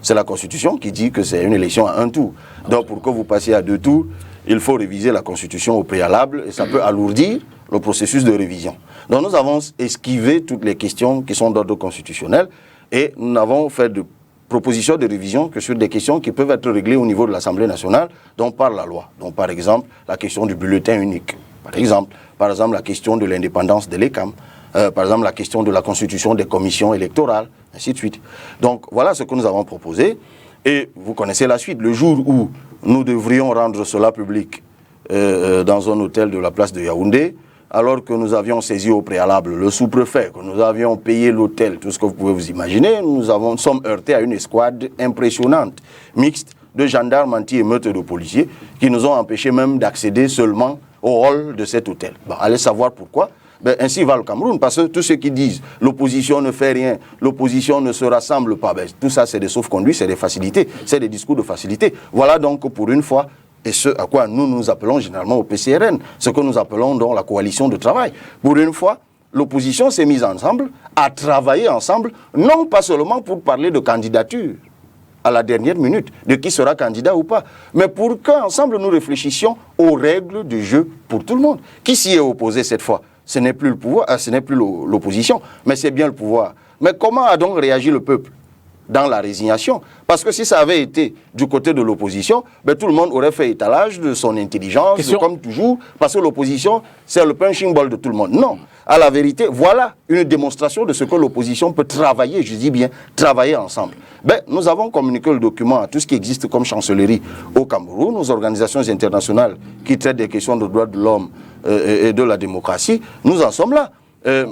C'est la Constitution qui dit que c'est une élection à un tour. Donc pour que vous passiez à 2 tours, il faut réviser la Constitution au préalable et ça peut alourdir le processus de révision. Donc nous avons esquivé toutes les questions qui sont d'ordre constitutionnel et nous n'avons fait de propositions de révision que sur des questions qui peuvent être réglées au niveau de l'Assemblée nationale, donc par la loi. Donc par exemple la question du bulletin unique. Par exemple, la question de l'indépendance de l'ECAM, par exemple, la question de la constitution des commissions électorales, ainsi de suite. Donc, voilà ce que nous avons proposé. Et vous connaissez la suite. Le jour où nous devrions rendre cela public dans un hôtel de la place de Yaoundé, alors que nous avions saisi au préalable le sous-préfet, que nous avions payé l'hôtel, tout ce que vous pouvez vous imaginer, nous sommes heurtés à une escouade impressionnante, mixte, de gendarmes anti-émeutes et de policiers, qui nous ont empêchés même d'accéder seulement au hall de cet hôtel. Bon, allez savoir pourquoi. Ben, ainsi va le Cameroun, parce que tous ceux qui disent l'opposition ne fait rien, l'opposition ne se rassemble pas, ben, tout ça c'est des sauf-conduits, c'est des facilités, c'est des discours de facilité. Voilà donc pour une fois, et ce à quoi nous nous appelons généralement au PCRN, ce que nous appelons donc la coalition de travail. Pour une fois, l'opposition s'est mise ensemble, à travailler ensemble, non pas seulement pour parler de candidature, à la dernière minute, de qui sera candidat ou pas. Mais pour qu'ensemble nous réfléchissions aux règles du jeu pour tout le monde. Qui s'y est opposé cette fois? Ce n'est plus le pouvoir, ce n'est plus l'opposition, mais c'est bien le pouvoir. Mais comment a donc réagi le peuple? Dans la résignation. Parce que si ça avait été du côté de l'opposition, ben, tout le monde aurait fait étalage de son intelligence, comme toujours, parce que l'opposition, c'est le punching ball de tout le monde. Non. À la vérité, voilà une démonstration de ce que l'opposition peut travailler, je dis bien, travailler ensemble. Ben, nous avons communiqué le document à tout ce qui existe comme chancellerie au Cameroun, aux organisations internationales qui traitent des questions de droits de l'homme et de la démocratie. Nous en sommes là.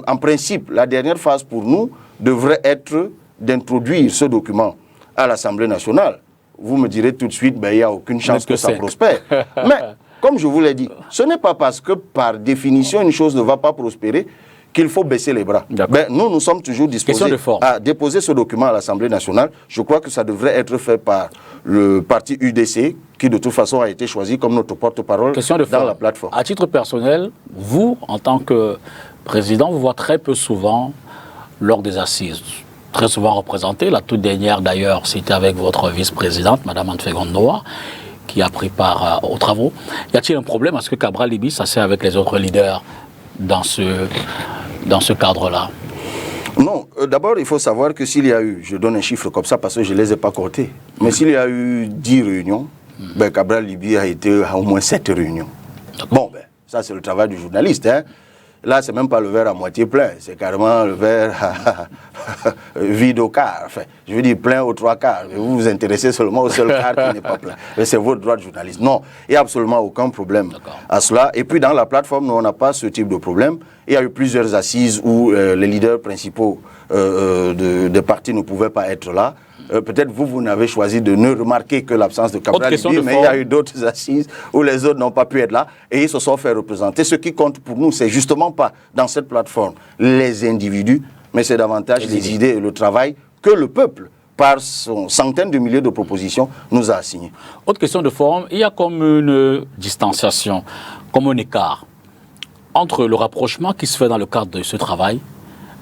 En principe, la dernière phase pour nous devrait être d'introduire ce document à l'Assemblée nationale, vous me direz tout de suite, ben, il n'y a aucune chance que ça 5. prospère. Mais, comme je vous l'ai dit, ce n'est pas parce que par définition une chose ne va pas prospérer qu'il faut baisser les bras. Ben, nous sommes toujours disposés à déposer ce document à l'Assemblée nationale. Je crois que ça devrait être fait par le parti UDC, qui de toute façon a été choisi comme notre porte-parole dans la plateforme. À titre personnel, vous, en tant que président, vous voyez très peu souvent lors des assises. Très souvent représenté. La toute dernière, d'ailleurs, c'était avec votre vice-présidente, Mme Antfegon Noah, qui a pris part aux travaux. Y a-t-il un problème à ce que Cabral Libye s'assied avec les autres leaders dans ce cadre-là? Non, d'abord, il faut savoir que s'il y a eu, je donne un chiffre comme ça parce que je ne les ai pas comptés, mais s'il y a eu 10 réunions, ben, Cabral Libye a été à au moins 7 réunions. Bon, ben, ça c'est le travail du journaliste. Hein. Là, c'est même pas le verre à moitié plein, c'est carrément le verre vide au quart. Enfin, je veux dire plein aux 3 quarts. Vous vous intéressez seulement au seul quart qui n'est pas plein. Mais c'est votre droit de journaliste. Non, il n'y a absolument aucun problème à cela. Et puis dans la plateforme, nous, on n'a pas ce type de problème. Il y a eu plusieurs assises où les leaders principaux des partis ne pouvaient pas être là. Peut-être vous n'avez choisi de ne remarquer que l'absence de Cabral Libye, mais il y a eu d'autres assises où les autres n'ont pas pu être là et ils se sont fait représenter. Ce qui compte pour nous, c'est justement pas dans cette plateforme les individus, mais c'est davantage les idées et le travail que le peuple, par son centaines de milliers de propositions, nous a assignées. Autre question de forme, il y a comme une distanciation, comme un écart entre le rapprochement qui se fait dans le cadre de ce travail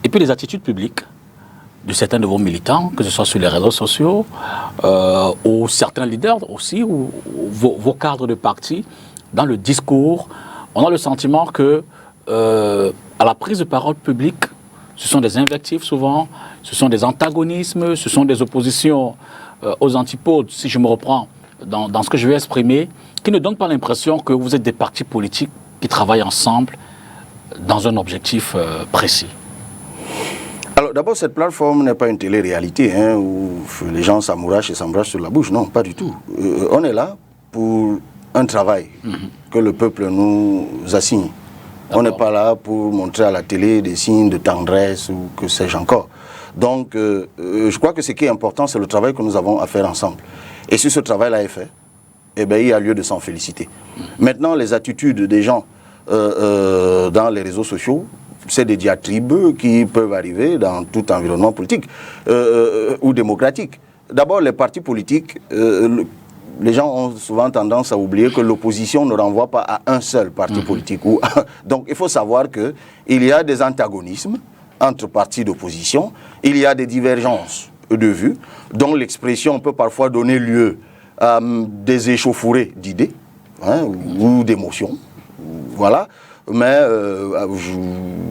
et puis les attitudes publiques de certains de vos militants, que ce soit sur les réseaux sociaux, ou certains leaders aussi, ou vos cadres de parti, dans le discours, on a le sentiment que à la prise de parole publique, ce sont des invectives souvent, ce sont des antagonismes, ce sont des oppositions aux antipodes, si je me reprends dans ce que je vais exprimer, qui ne donnent pas l'impression que vous êtes des partis politiques qui travaillent ensemble dans un objectif précis. Alors d'abord, cette plateforme n'est pas une télé-réalité hein, où les gens s'amourachent et s'embrassent sur la bouche. Non, pas du tout. On est là pour un travail que le peuple nous assigne. On n'est pas là pour montrer à la télé des signes de tendresse ou que sais-je encore. Donc, je crois que ce qui est important, c'est le travail que nous avons à faire ensemble. Et si ce travail-là est fait, eh bien, il y a lieu de s'en féliciter. Maintenant, les attitudes des gens dans les réseaux sociaux, c'est des diatribes qui peuvent arriver dans tout environnement politique ou démocratique. D'abord, les partis politiques, les gens ont souvent tendance à oublier que l'opposition ne renvoie pas à un seul parti politique. Donc, il faut savoir qu'il y a des antagonismes entre partis d'opposition, il y a des divergences de vues, dont l'expression peut parfois donner lieu à des échauffourées d'idées hein, ou d'émotions. Voilà. Mais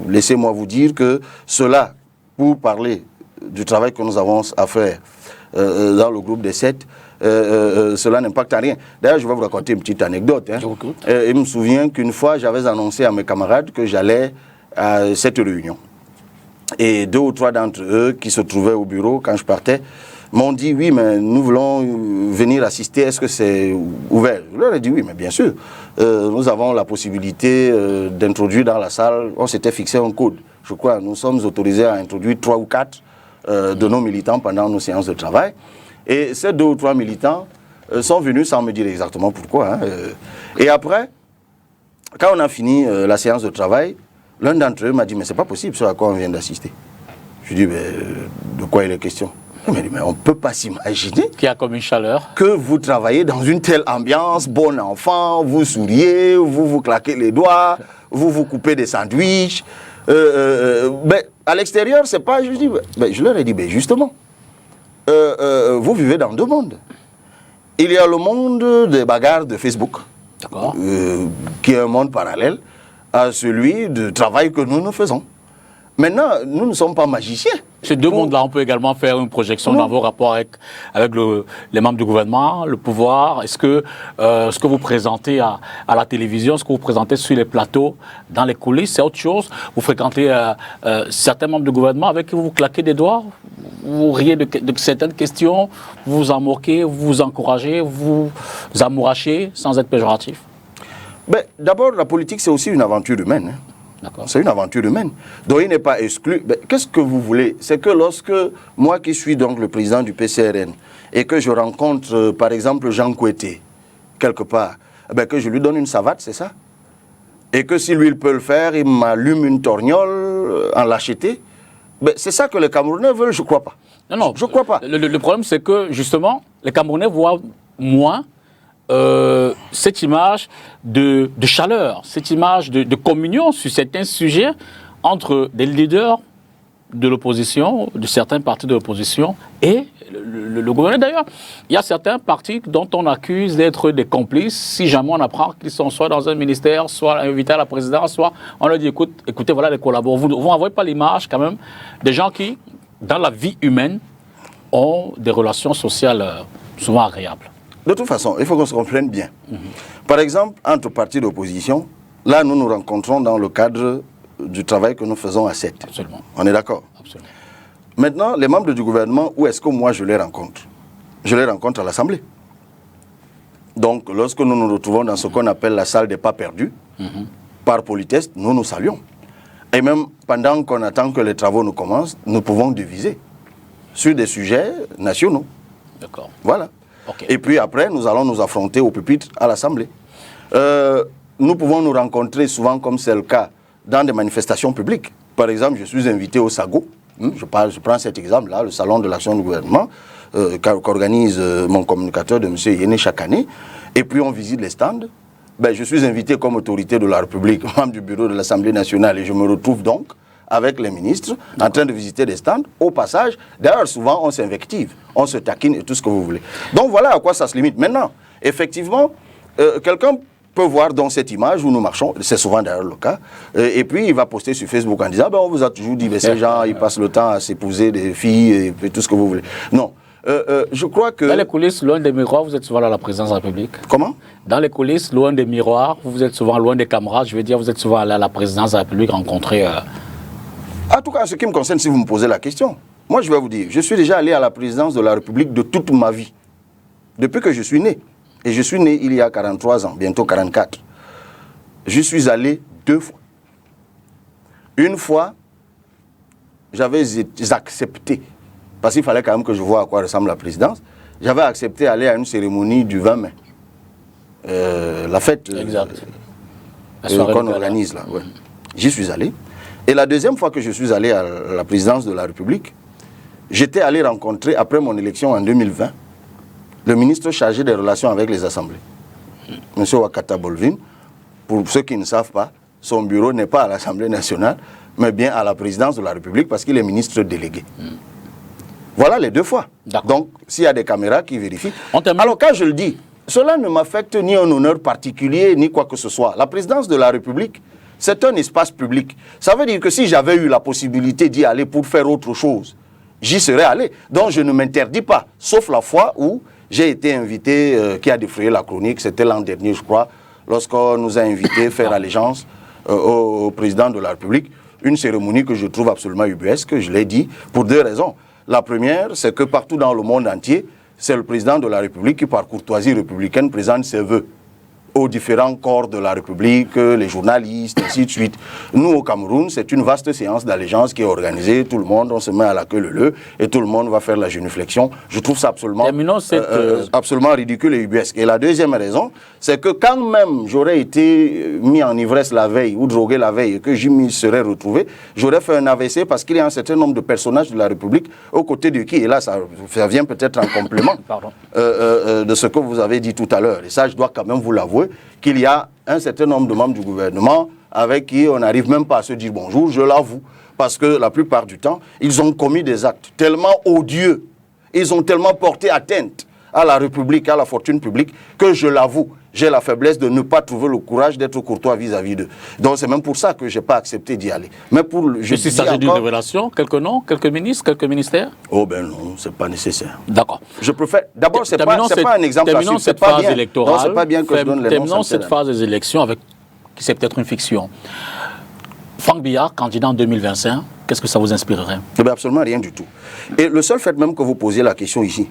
laissez-moi vous dire que cela, pour parler du travail que nous avons à faire dans le groupe des 7, cela n'impacte rien. D'ailleurs, je vais vous raconter une petite anecdote. Hein. Je me souviens qu'une fois, j'avais annoncé à mes camarades que j'allais à cette réunion. Et 2 ou 3 d'entre eux qui se trouvaient au bureau quand je partais m'ont dit, oui, mais nous voulons venir assister, est-ce que c'est ouvert? Je leur ai dit, oui, mais bien sûr. Nous avons la possibilité d'introduire dans la salle, on s'était fixé un code. Je crois, nous sommes autorisés à introduire 3 ou 4 de nos militants pendant nos séances de travail. Et ces 2 ou 3 militants sont venus sans me dire exactement pourquoi. Hein. Et après, quand on a fini la séance de travail, l'un d'entre eux m'a dit, mais c'est pas possible ce à quoi on vient d'assister. Je lui ai dit, de quoi il est question? Mais on ne peut pas s'imaginer qu'il y a comme une chaleur. Que vous travaillez dans une telle ambiance, bon enfant, vous souriez, vous vous claquez les doigts, vous vous coupez des sandwichs. Mais à l'extérieur, c'est pas... Je leur ai dit, justement, vous vivez dans 2 mondes. Il y a le monde des bagarres de Facebook, qui est un monde parallèle à celui du travail que nous faisons. Maintenant, nous ne sommes pas magiciens. Ces 2 mondes-là, on peut également faire une projection dans vos rapports avec les membres du gouvernement, le pouvoir. Est-ce que ce que vous présentez à la télévision, ce que vous présentez sur les plateaux, dans les coulisses, c'est autre chose? Vous fréquentez certains membres du gouvernement avec qui vous claquez des doigts, vous riez de certaines questions, vous vous en moquez, vous vous encouragez, vous amourachez sans être péjoratif? D'abord, la politique, c'est aussi une aventure humaine. Hein. C'est une aventure humaine. Donc il n'est pas exclu. Qu'est-ce que vous voulez? C'est que lorsque moi qui suis donc le président du PCRN et que je rencontre par exemple Jean Kouété, quelque part, que je lui donne une savate, c'est ça? Et que si lui il peut le faire, il m'allume une torgnole en lâcheté. C'est ça que les Camerounais veulent, je ne crois pas. Non, je ne crois pas. Le problème, c'est que, justement, les Camerounais voient moins cette image de chaleur, cette image de communion sur certains sujets entre des leaders de l'opposition, de certains partis de l'opposition et le gouvernement. D'ailleurs, il y a certains partis dont on accuse d'être des complices si jamais on apprend qu'ils sont soit dans un ministère, soit invités à la présidence, soit on leur dit écoutez, voilà les collaborateurs. Vous n'envoyez pas l'image quand même des gens qui, dans la vie humaine, ont des relations sociales souvent agréables. De toute façon, il faut qu'on se comprenne bien. Par exemple, entre partis d'opposition, là nous nous rencontrons dans le cadre du travail que nous faisons à 7. Absolument. On est d'accord? Absolument. Maintenant, les membres du gouvernement, où est-ce que moi je les rencontre? Je les rencontre à l'Assemblée. Donc, lorsque nous nous retrouvons dans ce qu'on appelle la salle des pas perdus, par politesse, nous nous saluons. Et même pendant qu'on attend que les travaux nous commencent, nous pouvons diviser sur des sujets nationaux. D'accord. Voilà. Okay. Et puis après, nous allons nous affronter au pupitre à l'Assemblée. Nous pouvons nous rencontrer souvent, comme c'est le cas, dans des manifestations publiques. Par exemple, je suis invité au SAGO. Je prends cet exemple-là, le Salon de l'action du gouvernement, qu'organise mon communicateur de M. Yéné chaque année. Et puis on visite les stands. Je suis invité comme autorité de la République, membre du bureau de l'Assemblée nationale, et je me retrouve donc avec les ministres en train de visiter des stands. Au passage, d'ailleurs, souvent on s'invective, on se taquine et tout ce que vous voulez. Donc voilà à quoi ça se limite. Maintenant, effectivement, quelqu'un peut voir dans cette image où nous marchons, c'est souvent d'ailleurs le cas, et puis il va poster sur Facebook en disant on vous a toujours dit, ces gens, ils passent le temps à s'épouser des filles et tout ce que vous voulez. Non. Je crois que... Dans les coulisses, loin des miroirs, vous êtes souvent à la présidence de la République. Comment? Dans les coulisses, loin des miroirs, vous êtes souvent loin des camarades, je veux dire, vous êtes souvent allé à la présidence de la République rencontrer... En tout cas, en ce qui me concerne, si vous me posez la question, moi je vais vous dire, je suis déjà allé à la présidence de la République de toute ma vie, depuis que je suis né. Et je suis né il y a 43 ans, bientôt 44. Je suis allé 2 fois. Une fois, j'avais accepté, parce qu'il fallait quand même que je voie à quoi ressemble la présidence, j'avais accepté d'aller à une cérémonie du 20 mai. La fête qu'on organise là. Ouais. J'y suis allé. Et la deuxième fois que je suis allé à la présidence de la République, j'étais allé rencontrer, après mon élection en 2020, le ministre chargé des relations avec les assemblées, M. Wakata Bolvin. Pour ceux qui ne savent pas, son bureau n'est pas à l'Assemblée nationale, mais bien à la présidence de la République parce qu'il est ministre délégué. Voilà les 2 fois. Donc, s'il y a des caméras qui vérifient... Alors, quand je le dis, cela ne m'affecte ni un honneur particulier, ni quoi que ce soit. La présidence de la République, c'est un espace public. Ça veut dire que si j'avais eu la possibilité d'y aller pour faire autre chose, j'y serais allé. Donc, je ne m'interdis pas, sauf la fois où j'ai été invité, qui a défrayé la chronique, c'était l'an dernier, je crois, lorsqu'on nous a invités faire allégeance au président de la République, une cérémonie que je trouve absolument ubuesque, je l'ai dit, pour 2 raisons. La première, c'est que partout dans le monde entier, c'est le président de la République qui, par courtoisie républicaine, présente ses vœux aux différents corps de la République, les journalistes, ainsi de suite. Nous, au Cameroun, c'est une vaste séance d'allégeance qui est organisée. Tout le monde, on se met à la queue leu et tout le monde va faire la génuflexion. Je trouve ça absolument, absolument ridicule et ubuesque. Et la deuxième raison, c'est que quand même j'aurais été mis en ivresse la veille ou drogué la veille et que je m'y serais retrouvé, j'aurais fait un AVC parce qu'il y a un certain nombre de personnages de la République aux côtés de qui, et là ça vient peut-être en complément de ce que vous avez dit tout à l'heure. Et ça, je dois quand même vous l'avouer, qu'il y a un certain nombre de membres du gouvernement avec qui on n'arrive même pas à se dire bonjour, je l'avoue, parce que la plupart du temps, ils ont commis des actes tellement odieux, ils ont tellement porté atteinte à la République, à la fortune publique, que je l'avoue, j'ai la faiblesse de ne pas trouver le courage d'être courtois vis-à-vis d'eux. Donc c'est même pour ça que je n'ai pas accepté d'y aller. Mais pour si il s'agit d'une révélation, quelques noms, quelques ministres, quelques ministères? Oh ben non, c'est pas nécessaire. D'accord. Je préfère... D'abord, c'est pas un exemple à suivre, c'est pas bien. Électorale, non, c'est pas bien que je donne les noms. Terminons cette phase des élections avec... qui c'est peut-être une fiction. Franck Biya, candidat en 2025, qu'est-ce que ça vous inspirerait? Eh bien, absolument rien du tout. Et le seul fait même que vous posiez la question ici,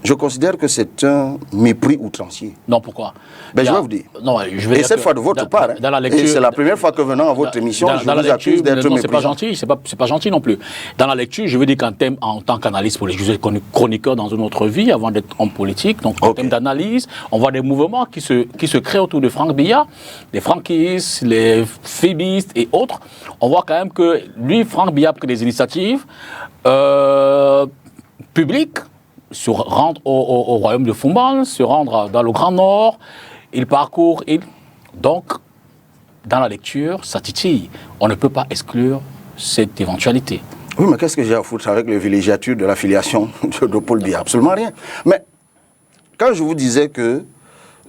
Je considère que c'est un mépris outrancier. Non, pourquoi? Ben, je vais vous dire. Non, je vais et dire cette fois de votre part. Dans la lecture, et c'est la première fois que venant à votre émission, je vous accuse d'être méprisant. C'est pas gentil, c'est pas gentil non plus. Dans la lecture, je veux dire en tant qu'analyste politique, je suis chroniqueur dans une autre vie avant d'être homme politique. Donc, en termes d'analyse, on voit des mouvements qui se créent autour de Franck Biya, les franquistes, les phébistes et autres. On voit quand même que lui, Franck Biya, a pris des initiatives publiques, se rendre au royaume de Fumban, se rendre dans le Grand Nord, il parcourt, donc dans la lecture, ça titille. On ne peut pas exclure cette éventualité. Oui, mais qu'est-ce que j'ai à foutre avec les villégiatures de l'affiliation de Paul Biya? Absolument rien. Mais quand je vous disais que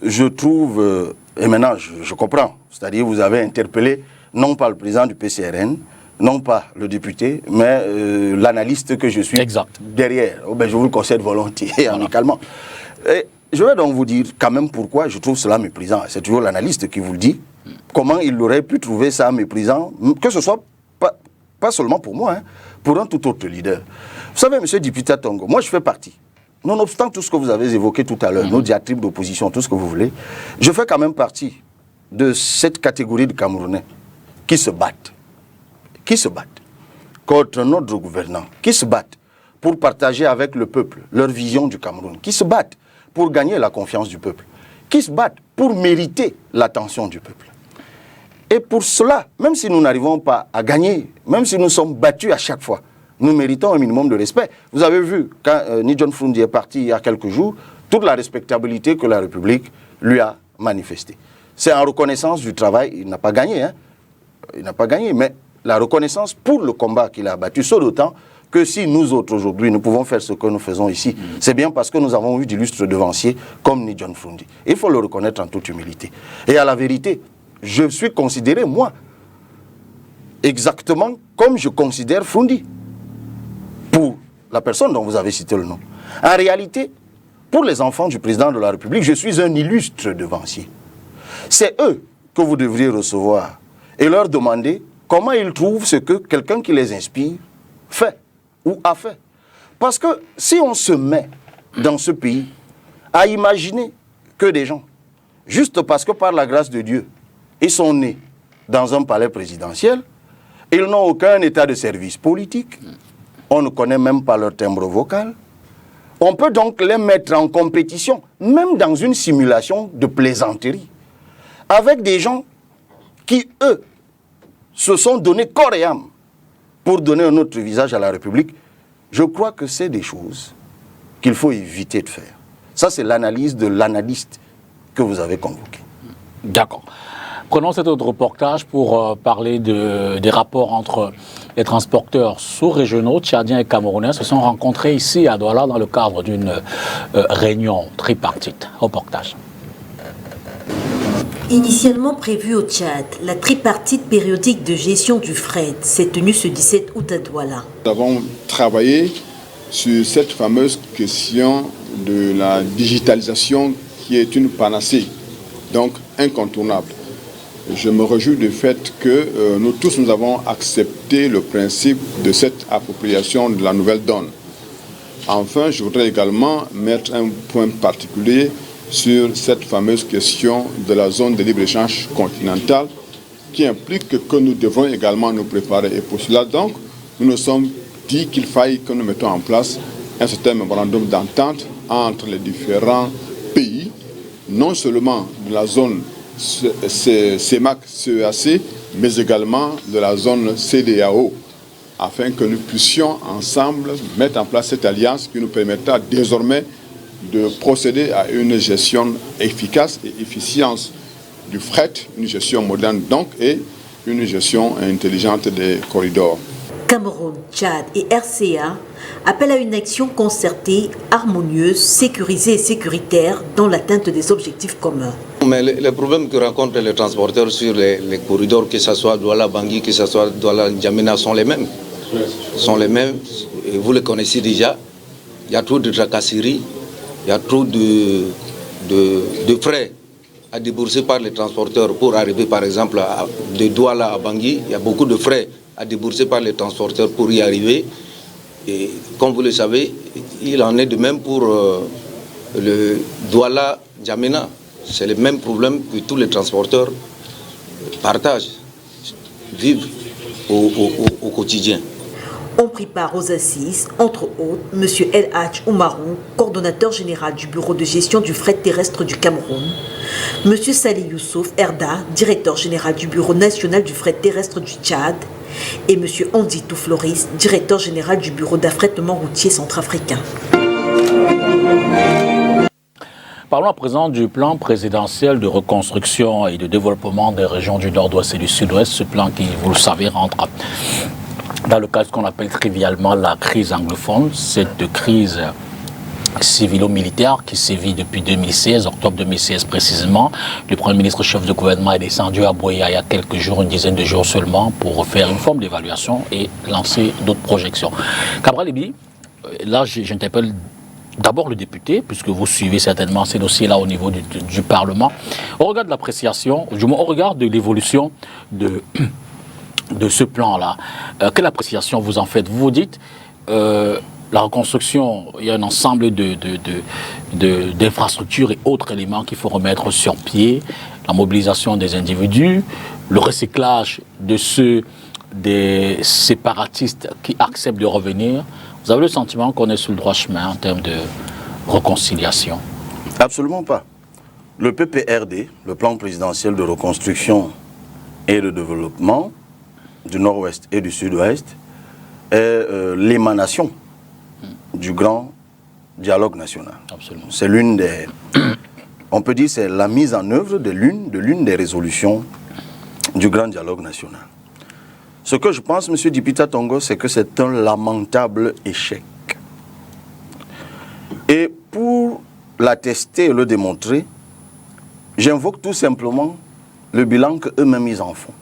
je trouve, et maintenant je comprends, c'est-à-dire vous avez interpellé non pas le président du PCRN, non pas le député, mais l'analyste que je suis derrière. Oh, ben, je vous le concède volontiers et amicalement. Et je vais donc vous dire quand même pourquoi je trouve cela méprisant. C'est toujours l'analyste qui vous le dit. Comment il aurait pu trouver ça méprisant, que ce soit pas seulement pour moi, hein, pour un tout autre leader. Vous savez, monsieur Dipita Tongo, moi je fais partie. Nonobstant tout ce que vous avez évoqué tout à l'heure, nos diatribes d'opposition, tout ce que vous voulez, je fais quand même partie de cette catégorie de Camerounais qui se battent contre notre gouvernant, qui se battent pour partager avec le peuple leur vision du Cameroun, qui se battent pour gagner la confiance du peuple, qui se battent pour mériter l'attention du peuple. Et pour cela, même si nous n'arrivons pas à gagner, même si nous sommes battus à chaque fois, nous méritons un minimum de respect. Vous avez vu, quand Nidjon Frundi est parti il y a quelques jours, toute la respectabilité que la République lui a manifestée. C'est en reconnaissance du travail, il n'a pas gagné, hein. Il n'a pas gagné, mais la reconnaissance pour le combat qu'il a battu, sauf d'autant que si nous autres aujourd'hui nous pouvons faire ce que nous faisons ici, c'est bien parce que nous avons eu d'illustres devanciers comme Nidjon Frundi. Il faut le reconnaître en toute humilité. Et à la vérité, je suis considéré, moi, exactement comme je considère Frundi, pour la personne dont vous avez cité le nom. En réalité, pour les enfants du président de la République, je suis un illustre devancier. C'est eux que vous devriez recevoir et leur demander comment ils trouvent ce que quelqu'un qui les inspire fait ou a fait. Parce que si on se met dans ce pays à imaginer que des gens, juste parce que par la grâce de Dieu, ils sont nés dans un palais présidentiel, ils n'ont aucun état de service politique, on ne connaît même pas leur timbre vocal, on peut donc les mettre en compétition, même dans une simulation de plaisanterie, avec des gens qui, eux, se sont donnés corps et âme pour donner un autre visage à la République. Je crois que c'est des choses qu'il faut éviter de faire. Ça, c'est l'analyse de l'analyste que vous avez convoqué. D'accord. Prenons cet autre reportage pour parler des rapports entre les transporteurs sous-régionaux, tchadiens et camerounais, se sont rencontrés ici à Douala dans le cadre d'une réunion tripartite. Reportage. Initialement prévue au Tchad, la tripartite périodique de gestion du fret s'est tenue ce 17 août à Douala. Nous avons travaillé sur cette fameuse question de la digitalisation qui est une panacée, donc incontournable. Je me réjouis du fait que nous tous nous avons accepté le principe de cette appropriation de la nouvelle donne. Enfin, je voudrais également mettre un point particulier sur cette fameuse question de la zone de libre-échange continentale qui implique que nous devons également nous préparer. Et pour cela, donc, nous nous sommes dit qu'il faille que nous mettons en place un certain mémorandum d'entente entre les différents pays, non seulement de la zone CEMAC, CEAC, mais également de la zone CEDEAO, afin que nous puissions ensemble mettre en place cette alliance qui nous permettra désormais de procéder à une gestion efficace et efficiente du fret, une gestion moderne donc, et une gestion intelligente des corridors. Cameroun, Tchad et RCA appellent à une action concertée, harmonieuse, sécurisée et sécuritaire dans l'atteinte des objectifs communs. Mais les problèmes que rencontrent les transporteurs sur les corridors, que ce soit Douala-Bangui, que ce soit Douala-N'Djamena, sont les mêmes. Et vous les connaissez déjà. Il y a trop de tracasseries, il y a trop de frais à débourser par les transporteurs pour arriver par exemple de Douala à Bangui. Il y a beaucoup de frais à débourser par les transporteurs pour y arriver. Et comme vous le savez, il en est de même pour le Douala-Djamena. C'est le même problème que tous les transporteurs partagent, vivent au quotidien. Ont pris part aux assises, entre autres, M. El Hadj Oumarou, coordonnateur général du bureau de gestion du fret terrestre du Cameroun, M. Salih Youssouf Erda, directeur général du bureau national du fret terrestre du Tchad, et M. Andy Toufloris, directeur général du bureau d'affrètement routier centrafricain. Parlons à présent du plan présidentiel de reconstruction et de développement des régions du Nord-Ouest et du Sud-Ouest. Ce plan qui, vous le savez, rentre dans le cadre de ce qu'on appelle trivialement la crise anglophone. Cette crise civilo-militaire qui sévit depuis 2016, octobre 2016 précisément. Le Premier ministre chef de gouvernement est descendu à Boya il y a quelques jours, une dizaine de jours seulement, pour faire une forme d'évaluation et lancer d'autres projections. Cabral Ebi, là j'interpelle d'abord le député, puisque vous suivez certainement ces dossiers-là au niveau du Parlement. Au regard de l'appréciation, du moins au regard de l'évolution de ce plan-là, quelle appréciation vous en faites? Vous vous dites, la reconstruction, il y a un ensemble d'infrastructures et autres éléments qu'il faut remettre sur pied, la mobilisation des individus, le recyclage de ceux des séparatistes qui acceptent de revenir. Vous avez le sentiment qu'on est sur le droit chemin en termes de réconciliation? Absolument pas. Le PPRD, le plan présidentiel de reconstruction et de développement du Nord-Ouest et du Sud-Ouest, est l'émanation du grand dialogue national. Absolument. C'est l'une des... On peut dire c'est la mise en œuvre de l'une des résolutions du grand dialogue national. Ce que je pense, M. Dipita Tongo, c'est que c'est un lamentable échec. Et pour l'attester et le démontrer, j'invoque tout simplement le bilan qu'eux-mêmes ils en font.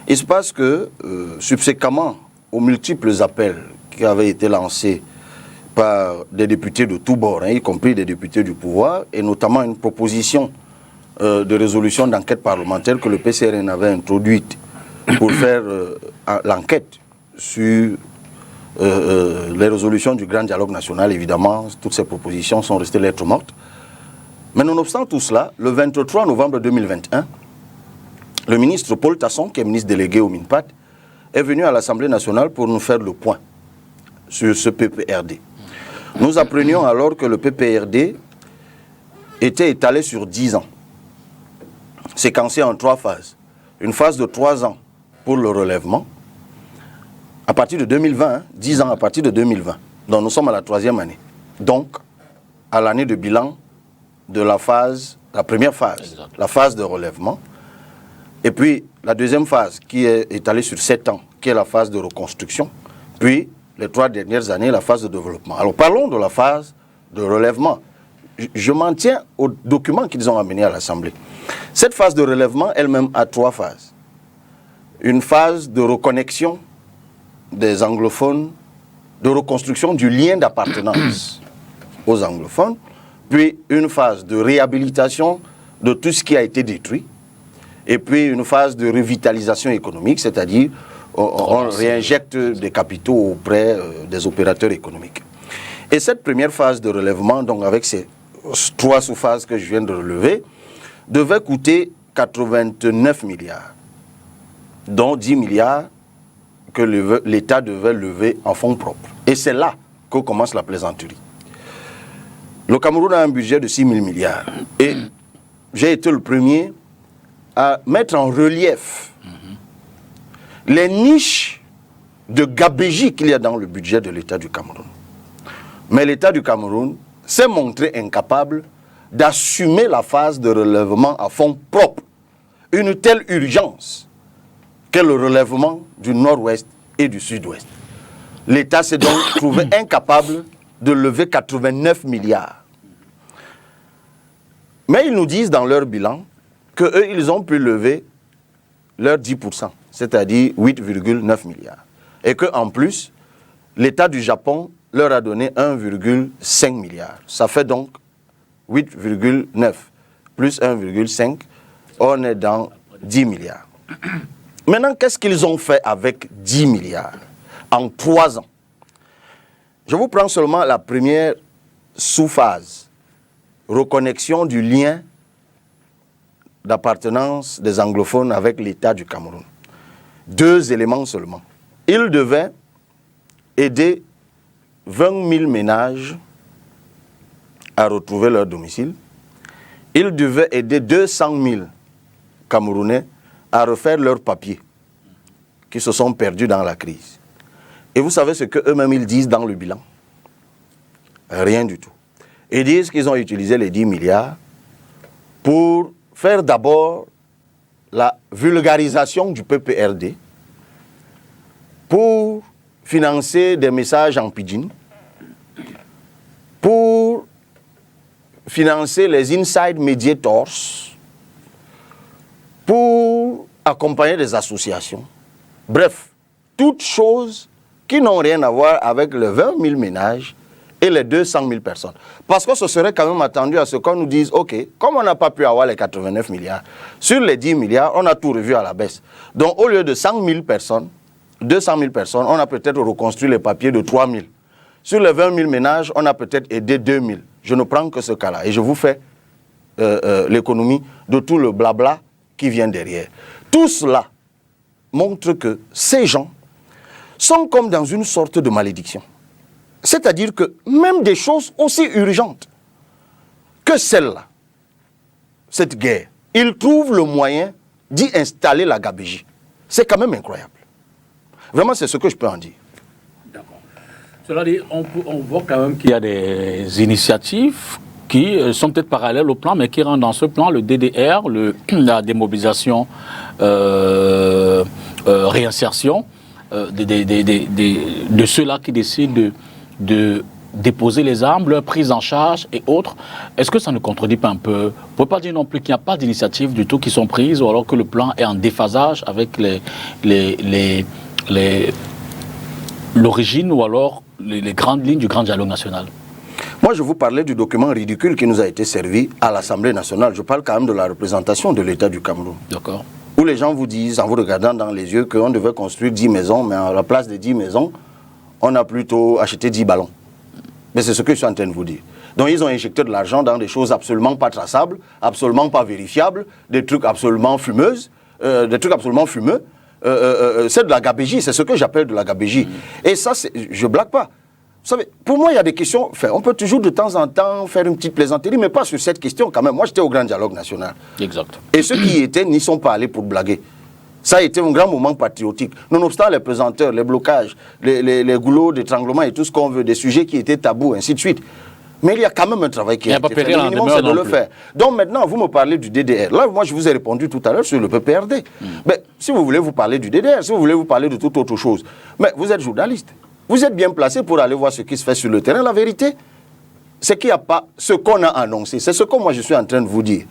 Il se passe que, subséquemment aux multiples appels qui avaient été lancés par des députés de tous bords, y compris des députés du pouvoir, et notamment une proposition de résolution d'enquête parlementaire que le PCRN avait introduite pour faire l'enquête sur les résolutions du grand dialogue national. Évidemment, toutes ces propositions sont restées lettres mortes. Mais nonobstant tout cela, le 23 novembre 2021, le ministre Paul Tasson, qui est ministre délégué au MINPAT, est venu à l'Assemblée nationale pour nous faire le point sur ce PPRD. Nous apprenions alors que le PPRD était étalé sur 10 ans, séquencé en 3 phases. Une phase de 3 ans pour le relèvement, à partir de 2020, 10 ans à partir de 2020. Donc nous sommes à la 3e année. Donc, à l'année de bilan de la première phase, exact, la phase de relèvement, et puis la deuxième phase qui est étalée sur 7 ans, qui est la phase de reconstruction, puis les 3 dernières années, la phase de développement. Alors parlons de la phase de relèvement. Je m'en tiens aux documents qu'ils ont amenés à l'Assemblée. Cette phase de relèvement elle-même a 3 phases. Une phase de reconnexion des anglophones, de reconstruction du lien d'appartenance aux anglophones, puis une phase de réhabilitation de tout ce qui a été détruit, et puis une phase de revitalisation économique, c'est-à-dire on réinjecte des capitaux auprès des opérateurs économiques. Et cette première phase de relèvement, donc avec ces 3 sous-phases que je viens de relever, devait coûter 89 milliards, dont 10 milliards que l'État devait lever en fonds propres. Et c'est là que commence la plaisanterie. Le Cameroun a un budget de 6 000 milliards. Et j'ai été le premier à mettre en relief les niches de gabégie qu'il y a dans le budget de l'État du Cameroun. Mais l'État du Cameroun s'est montré incapable d'assumer la phase de relèvement à fonds propres. Une telle urgence qu'est le relèvement du Nord-Ouest et du Sud-Ouest. L'État s'est donc trouvé incapable de lever 89 milliards. Mais ils nous disent dans leur bilan qu'eux, ils ont pu lever leurs 10%, c'est-à-dire 8,9 milliards. Et qu'en plus, l'État du Japon leur a donné 1,5 milliard. Ça fait donc 8,9 plus 1,5, on est dans 10 milliards. Maintenant, qu'est-ce qu'ils ont fait avec 10 milliards en 3 ans? Je vous prends seulement la première sous-phase reconnexion du lien d'appartenance des anglophones avec l'État du Cameroun. 2 éléments seulement. Il devait aider 20 000 ménages à retrouver leur domicile. Il devait aider 200 000 Camerounais à refaire leurs papiers qui se sont perdus dans la crise. Et vous savez ce qu'eux-mêmes ils disent dans le bilan? Rien du tout. Ils disent qu'ils ont utilisé les 10 milliards pour faire d'abord la vulgarisation du PPRD, pour financer des messages en pidgin, pour financer les inside mediators, pour accompagner des associations. Bref, toutes choses qui n'ont rien à voir avec les 20 000 ménages et les 200 000 personnes. Parce que ce serait quand même attendu à ce qu'on nous dise, OK, comme on n'a pas pu avoir les 89 milliards, sur les 10 milliards, on a tout revu à la baisse. Donc, au lieu de 100 000 personnes, 200 000 personnes, on a peut-être reconstruit les papiers de 3 000. Sur les 20 000 ménages, on a peut-être aidé 2 000. Je ne prends que ce cas-là. Et je vous fais l'économie de tout le blabla qui vient derrière. Tout cela montre que ces gens sont comme dans une sorte de malédiction. C'est-à-dire que même des choses aussi urgentes que celle-là, cette guerre, ils trouvent le moyen d'y installer la gabégie. C'est quand même incroyable. Vraiment, c'est ce que je peux en dire. D'accord. Cela dit, on voit quand même qu'il y a des initiatives qui sont peut-être parallèles au plan, mais qui rendent dans ce plan le DDR, la démobilisation, réinsertion de ceux-là qui décident de déposer les armes, leur prise en charge et autres. Est-ce que ça ne contredit pas un peu? On ne peut pas dire non plus qu'il n'y a pas d'initiatives du tout qui sont prises, ou alors que le plan est en déphasage avec l'origine ou alors les grandes lignes du grand dialogue national? Moi, je vous parlais du document ridicule qui nous a été servi à l'Assemblée nationale. Je parle quand même de la représentation de l'État du Cameroun. D'accord. Où les gens vous disent, en vous regardant dans les yeux, qu'on devait construire 10 maisons, mais à la place des 10 maisons, on a plutôt acheté 10 ballons. Mais c'est ce que je suis en train de vous dire. Donc ils ont injecté de l'argent dans des choses absolument pas traçables, absolument pas vérifiables, des trucs absolument fumeuses, c'est de la gabégie, c'est ce que j'appelle de la gabégie. Et ça, je ne blague pas. Vous savez, pour moi, il y a des questions, enfin, on peut toujours de temps en temps faire une petite plaisanterie, mais pas sur cette question quand même. Moi, j'étais au Grand Dialogue National. Exact. Et ceux qui y étaient n'y sont pas allés pour blaguer. Ça a été un grand moment patriotique. Nonobstant les pesanteurs, les blocages, les goulots d'étranglement et tout ce qu'on veut, des sujets qui étaient tabous, ainsi de suite. Mais il y a quand même un travail qui a été fait. Le minimum, c'est de le faire. Donc maintenant, vous me parlez du DDR. Là, moi, je vous ai répondu tout à l'heure sur le PPRD. Mais si vous voulez vous parler du DDR, si vous voulez vous parler de toute autre chose, mais vous êtes journaliste. Vous êtes bien placé pour aller voir ce qui se fait sur le terrain. La vérité, c'est qu'il n'y a pas ce qu'on a annoncé. C'est ce que moi, je suis en train de vous dire.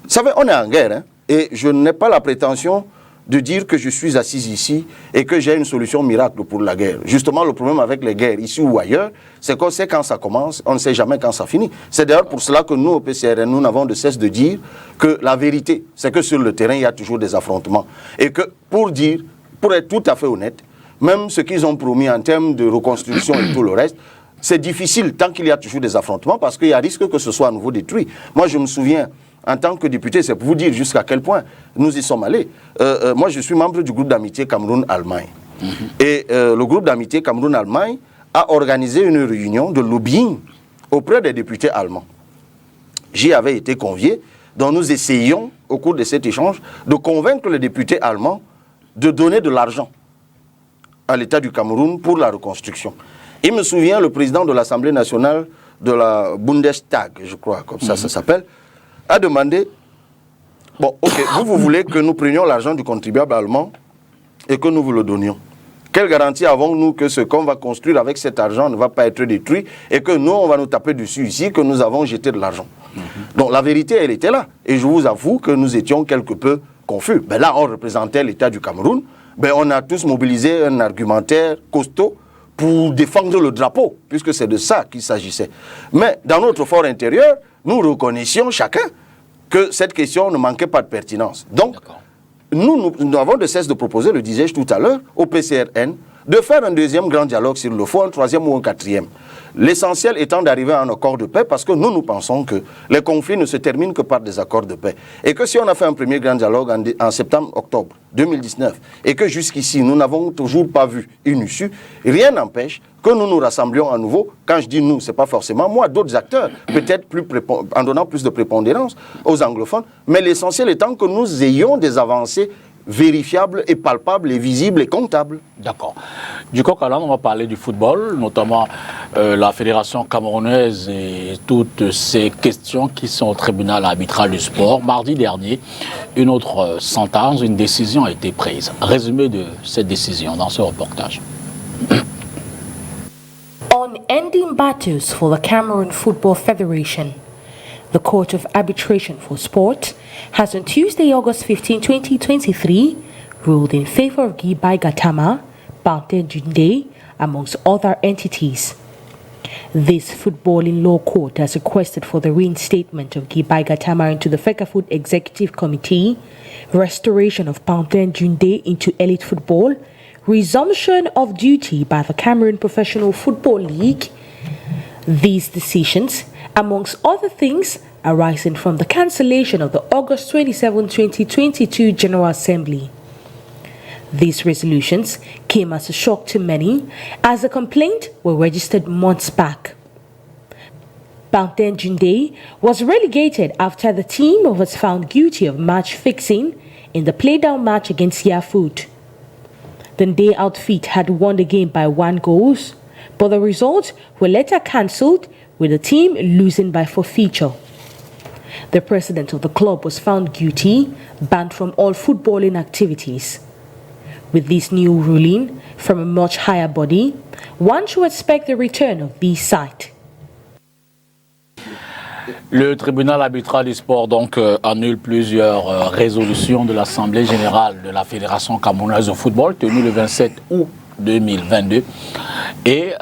Vous savez, on est en guerre, hein, et je n'ai pas la prétention de dire que je suis assis ici et que j'ai une solution miracle pour la guerre. Justement, le problème avec les guerres, ici ou ailleurs, c'est qu'on sait quand ça commence, on ne sait jamais quand ça finit. C'est d'ailleurs pour cela que nous, au PCRN, nous n'avons de cesse de dire que la vérité, c'est que sur le terrain, il y a toujours des affrontements. Et que, pour être tout à fait honnête, même ce qu'ils ont promis en termes de reconstruction et tout le reste, c'est difficile tant qu'il y a toujours des affrontements parce qu'il y a risque que ce soit à nouveau détruit. Moi, je me souviens, en tant que député, c'est pour vous dire jusqu'à quel point nous y sommes allés. Moi, je suis membre du groupe d'amitié Cameroun-Allemagne. Et le groupe d'amitié Cameroun-Allemagne a organisé une réunion de lobbying auprès des députés allemands. J'y avais été convié, donc nous essayions, au cours de cet échange, de convaincre les députés allemands de donner de l'argent à l'État du Cameroun pour la reconstruction. Il me souvient, le président de l'Assemblée nationale de la Bundestag, je crois, comme ça s'appelle, a demandé, bon, ok, vous voulez que nous prenions l'argent du contribuable allemand et que nous vous le donnions. Quelle garantie avons-nous que ce qu'on va construire avec cet argent ne va pas être détruit et que nous, on va nous taper dessus ici, que nous avons jeté de l'argent? Donc la vérité, elle était là. Et je vous avoue que nous étions quelque peu confus. Ben là, on représentait l'État du Cameroun. Ben, on a tous mobilisé un argumentaire costaud pour défendre le drapeau, puisque c'est de ça qu'il s'agissait. Mais dans notre fort intérieur, nous reconnaissions chacun que cette question ne manquait pas de pertinence. Donc, nous avons de cesse de proposer, le disais-je tout à l'heure, au PCRN, de faire un deuxième grand dialogue s'il le faut, un troisième ou un quatrième. L'essentiel étant d'arriver à un accord de paix parce que nous pensons que les conflits ne se terminent que par des accords de paix. Et que si on a fait un premier grand dialogue en septembre-octobre 2019 et que jusqu'ici nous n'avons toujours pas vu une issue, rien n'empêche que nous nous rassemblions à nouveau. Quand je dis nous, ce n'est pas forcément moi, d'autres acteurs, peut-être en donnant plus de prépondérance aux anglophones, mais l'essentiel étant que nous ayons des avancées vérifiables et palpables et visibles et comptables. D'accord. Du coq à l'âne, on va parler du football, notamment la fédération camerounaise et toutes ces questions qui sont au tribunal arbitral du sport. Mardi dernier, une autre sentence, une décision a été prise. Résumé de cette décision dans ce reportage. On ending battles for the Cameroon Football Federation, the Court of Arbitration for Sport has on Tuesday, August 15, 2023, ruled in favor of Guy Gatama, Banten Junde, amongst other entities. This footballing law court has requested for the reinstatement of Guy Gatama into the FECAFOOT Executive Committee, restoration of Banten Junde into elite football, resumption of duty by the Cameroon Professional Football League. These decisions, amongst other things, arising from the cancellation of the August 27, 2022 General Assembly. These resolutions came as a shock to many, as the complaints were registered months back. Banten Junde was relegated after the team was found guilty of match fixing in the playdown match against Yafoot. The Day outfit had won the game by 1 goal, but the results were later cancelled, with the team losing by forfeiture. The president of the club was found guilty, banned from all footballing activities. With this new ruling from a much higher body, one should expect the return of these sites. Le tribunal arbitral du sport donc annule plusieurs résolutions de l'Assemblée générale de la Fédération camerounaise de football tenue le 27 août 2022 et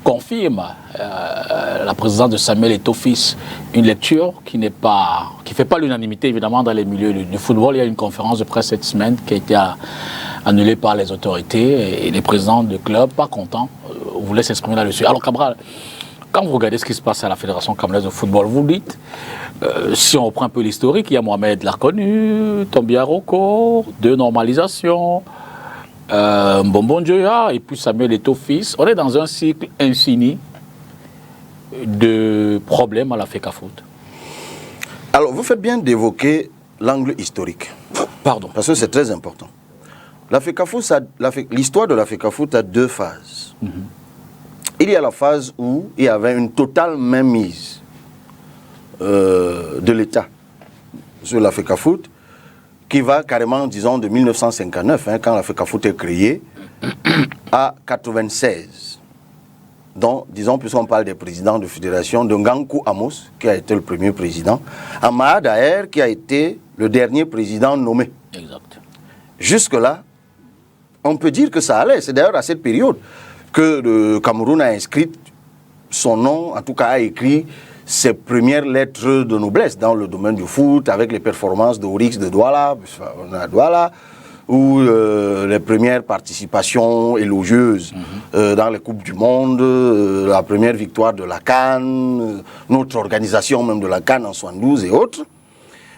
confirme la présidence de Samuel Eto'o-Fils, une lecture qui ne fait pas l'unanimité évidemment dans les milieux du football. Il y a une conférence de presse cette semaine qui a été annulée par les autorités et les présidents de clubs, pas contents, voulaient s'exprimer là-dessus. Alors Cabral, quand vous regardez ce qui se passe à la Fédération camerounaise de football, vous dites, si on reprend un peu l'historique, il y a Mohamed Larconu, Tombia Roko, 2 normalisations, Mbombo Njoya et puis Samuel Eto'o-Fils. On est dans un cycle infini de problèmes à la FECAFOOT. Alors, vous faites bien d'évoquer l'angle historique. Pardon. Parce que c'est très important. L'histoire de la FECAFOOT a 2 phases. Il y a la phase où il y avait une totale mainmise de l'État sur la FECAFOOT, qui va carrément, disons, de 1959, quand la FECAFOOT est créée, à 1996. Donc, disons, puisqu'on parle des présidents de fédération, de Ngankou Amos, qui a été le premier président, à Mahad Aher, qui a été le dernier président nommé. Exact. Jusque-là, on peut dire que ça allait. C'est d'ailleurs à cette période que le Cameroun a inscrit son nom, en tout cas a écrit ses premières lettres de noblesse dans le domaine du foot, avec les performances de Oryx de Douala, ou les premières participations élogieuses dans les Coupes du Monde, la première victoire de la CAN, notre organisation même de la CAN en 72 et autres.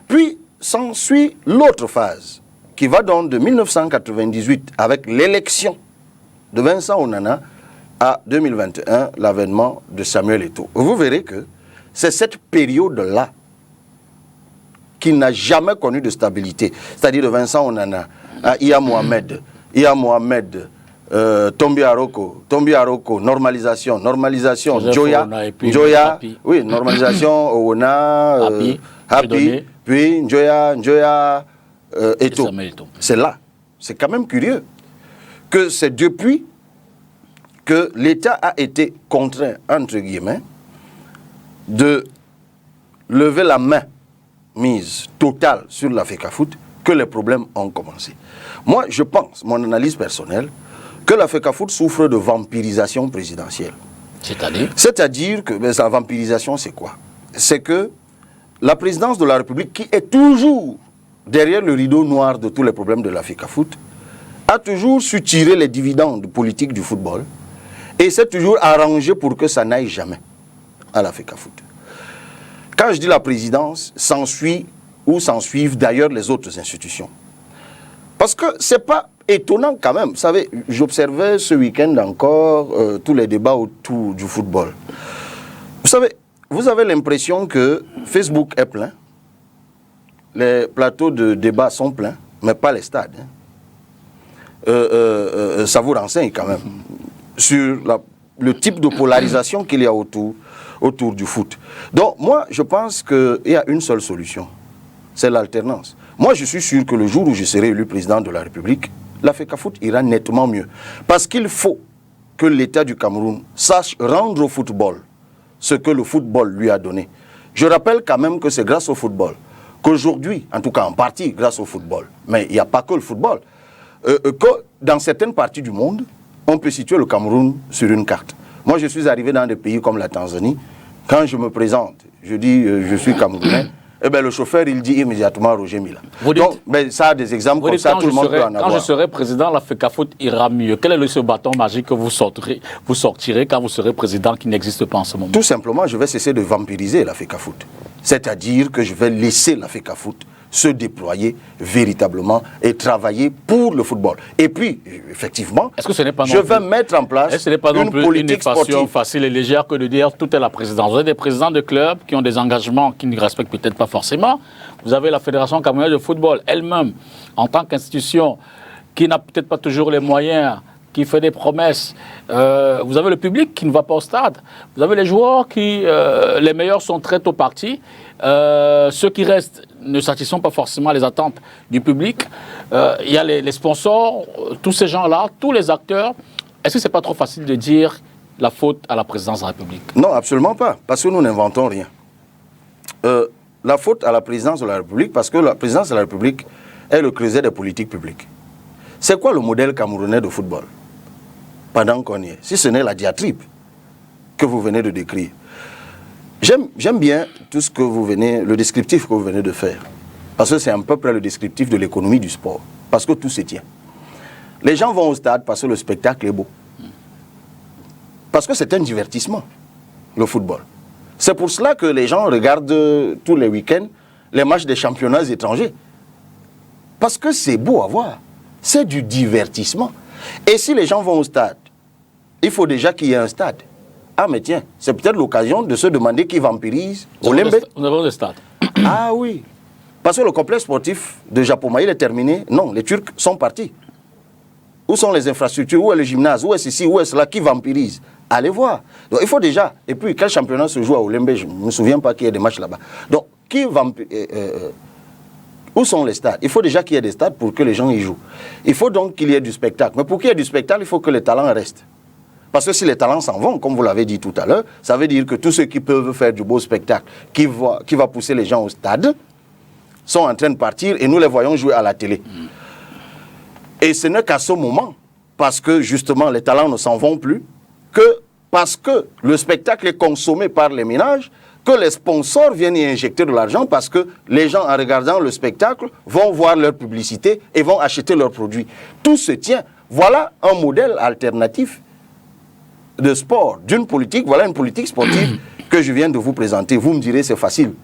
Puis s'ensuit l'autre phase, qui va donc de 1998 avec l'élection de Vincent Onana à 2021, l'avènement de Samuel Eto'o. Vous verrez que c'est cette période-là qui n'a jamais connu de stabilité. C'est-à-dire de Vincent Onana à Iya Mohamed, Tombia Roko, normalisation, Njoya, oui, normalisation, Owona, Happy, puis Njoya, Eto'o. C'est là. C'est quand même curieux que c'est depuis que l'État a été contraint, entre guillemets, de lever la main mise totale sur la FECAFOOT que les problèmes ont commencé. Moi, je pense, mon analyse personnelle, que la FECAFOOT souffre de vampirisation présidentielle. C'est-à-dire que la vampirisation, c'est quoi? C'est que la présidence de la République, qui est toujours derrière le rideau noir de tous les problèmes de la FECAFOOT, a toujours su tirer les dividendes politiques du football Et c'est toujours arrangé pour que ça n'aille jamais à la FECAFOOT. Quand je dis la présidence, s'ensuit ou s'ensuivent d'ailleurs les autres institutions. Parce que c'est pas étonnant quand même. Vous savez, j'observais ce week-end encore tous les débats autour du football. Vous savez, vous avez l'impression que Facebook est plein, les plateaux de débat sont pleins, mais pas les stades. Ça vous renseigne quand même sur le type de polarisation qu'il y a autour du foot. Donc moi, je pense qu'il y a une seule solution, c'est l'alternance. Moi, je suis sûr que le jour où je serai élu président de la République, la FECAFOOT ira nettement mieux. Parce qu'il faut que l'État du Cameroun sache rendre au football ce que le football lui a donné. Je rappelle quand même que c'est grâce au football qu'aujourd'hui, en tout cas en partie grâce au football, mais il n'y a pas que le football, que dans certaines parties du monde, on peut situer le Cameroun sur une carte. Moi, je suis arrivé dans des pays comme la Tanzanie. Quand je me présente, je dis je suis Camerounais, eh bien, le chauffeur, il dit immédiatement Roger Mila. Donc, ben, ça a des exemples comme ça, tout le monde peut en avoir. Quand je serai président, la FECAFOOT ira mieux. Quel est ce bâton magique que vous sortirez quand vous serez président qui n'existe pas en ce moment? Tout simplement, je vais cesser de vampiriser la FECAFOOT. C'est-à-dire que je vais laisser la FECAFOOT se déployer véritablement et travailler pour le football. Et puis, effectivement, est-ce que ce n'est pas je vais mettre en place une politique sportive facile et légère que de dire tout est la présidence. Vous avez des présidents de clubs qui ont des engagements qui ne respectent peut-être pas forcément. Vous avez la Fédération camerounaise de football elle-même, en tant qu'institution, qui n'a peut-être pas toujours les moyens, qui fait des promesses. Vous avez le public qui ne va pas au stade. Vous avez les joueurs qui, les meilleurs sont très tôt partis. Ceux qui restent ne satisfont pas forcément les attentes du public. Il y a les sponsors, tous ces gens-là, tous les acteurs. Est-ce que ce n'est pas trop facile de dire la faute à la présidence de la République? Non, absolument pas, parce que nous n'inventons rien. La faute à la présidence de la République, parce que la présidence de la République est le creuset des politiques publiques. C'est quoi le modèle camerounais de football? Pendant qu'on y est, si ce n'est la diatribe que vous venez de décrire. J'aime bien tout ce que vous venez, le descriptif que vous venez de faire. Parce que c'est à peu près le descriptif de l'économie du sport. Parce que tout se tient. Les gens vont au stade parce que le spectacle est beau. Parce que c'est un divertissement, le football. C'est pour cela que les gens regardent tous les week-ends les matchs des championnats étrangers. Parce que c'est beau à voir. C'est du divertissement. Et si les gens vont au stade, il faut déjà qu'il y ait un stade. Ah mais tiens, c'est peut-être l'occasion de se demander qui vampirise Olembe. Nous avons le stade. Ah oui. Parce que le complexe sportif de Japoma, il est terminé. Non, les Turcs sont partis. Où sont les infrastructures? Où est le gymnase? Où est ceci? Où est cela? Qui vampirise? Allez voir. Donc il faut déjà... Et puis, quel championnat se joue à Olembe? Je ne me souviens pas qu'il y ait des matchs là-bas. Donc, qui vampirise... Où sont les stades? Il faut déjà qu'il y ait des stades pour que les gens y jouent. Il faut donc qu'il y ait du spectacle. Mais pour qu'il y ait du spectacle, il faut que les talents restent. Parce que si les talents s'en vont, comme vous l'avez dit tout à l'heure, ça veut dire que tous ceux qui peuvent faire du beau spectacle, qui va pousser les gens au stade, sont en train de partir et nous les voyons jouer à la télé. Et ce n'est qu'à ce moment, parce que justement les talents ne s'en vont plus, que parce que le spectacle est consommé par les ménages, que les sponsors viennent y injecter de l'argent parce que les gens, en regardant le spectacle, vont voir leur publicité et vont acheter leurs produits. Tout se tient. Voilà un modèle alternatif de sport, d'une politique. Voilà une politique sportive que je viens de vous présenter. Vous me direz, c'est facile.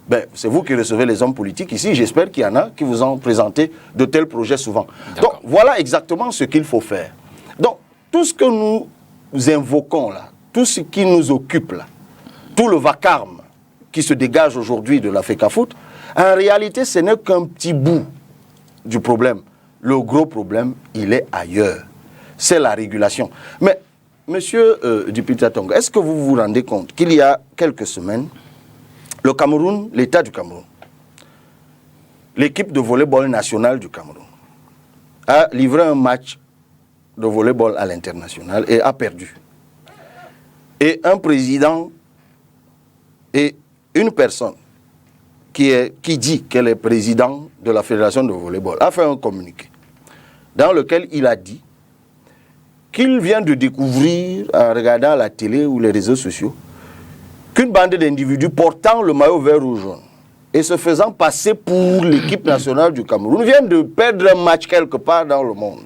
Ben, c'est vous qui recevez les hommes politiques ici. J'espère qu'il y en a qui vous ont présenté de tels projets souvent. Donc, voilà exactement ce qu'il faut faire. Donc, tout ce que nous invoquons là, tout ce qui nous occupe là, tout le vacarme qui se dégage aujourd'hui de la FECAFOOT, en réalité, ce n'est qu'un petit bout du problème. Le gros problème, il est ailleurs. C'est la régulation. Mais, monsieur Dupita Tonga, est-ce que vous vous rendez compte qu'il y a quelques semaines, le Cameroun, l'État du Cameroun, l'équipe de volleyball nationale du Cameroun, a livré un match de volleyball à l'international et a perdu. Et un président et une personne qui dit qu'elle est président de la Fédération de volleyball a fait un communiqué dans lequel il a dit qu'il vient de découvrir, en regardant la télé ou les réseaux sociaux, qu'une bande d'individus portant le maillot vert ou jaune et se faisant passer pour l'équipe nationale du Cameroun vient de perdre un match quelque part dans le monde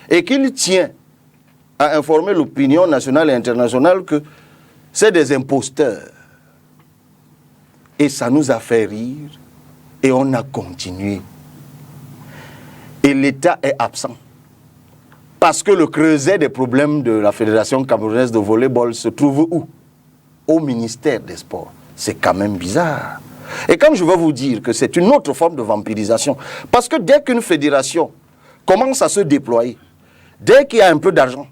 et qu'il tient a informé l'opinion nationale et internationale que c'est des imposteurs. Et ça nous a fait rire et on a continué. Et l'État est absent. Parce que le creuset des problèmes de la Fédération camerounaise de volleyball se trouve où? Au ministère des Sports. C'est quand même bizarre. Et comme je veux vous dire que c'est une autre forme de vampirisation, parce que dès qu'une fédération commence à se déployer, dès qu'il y a un peu d'argent,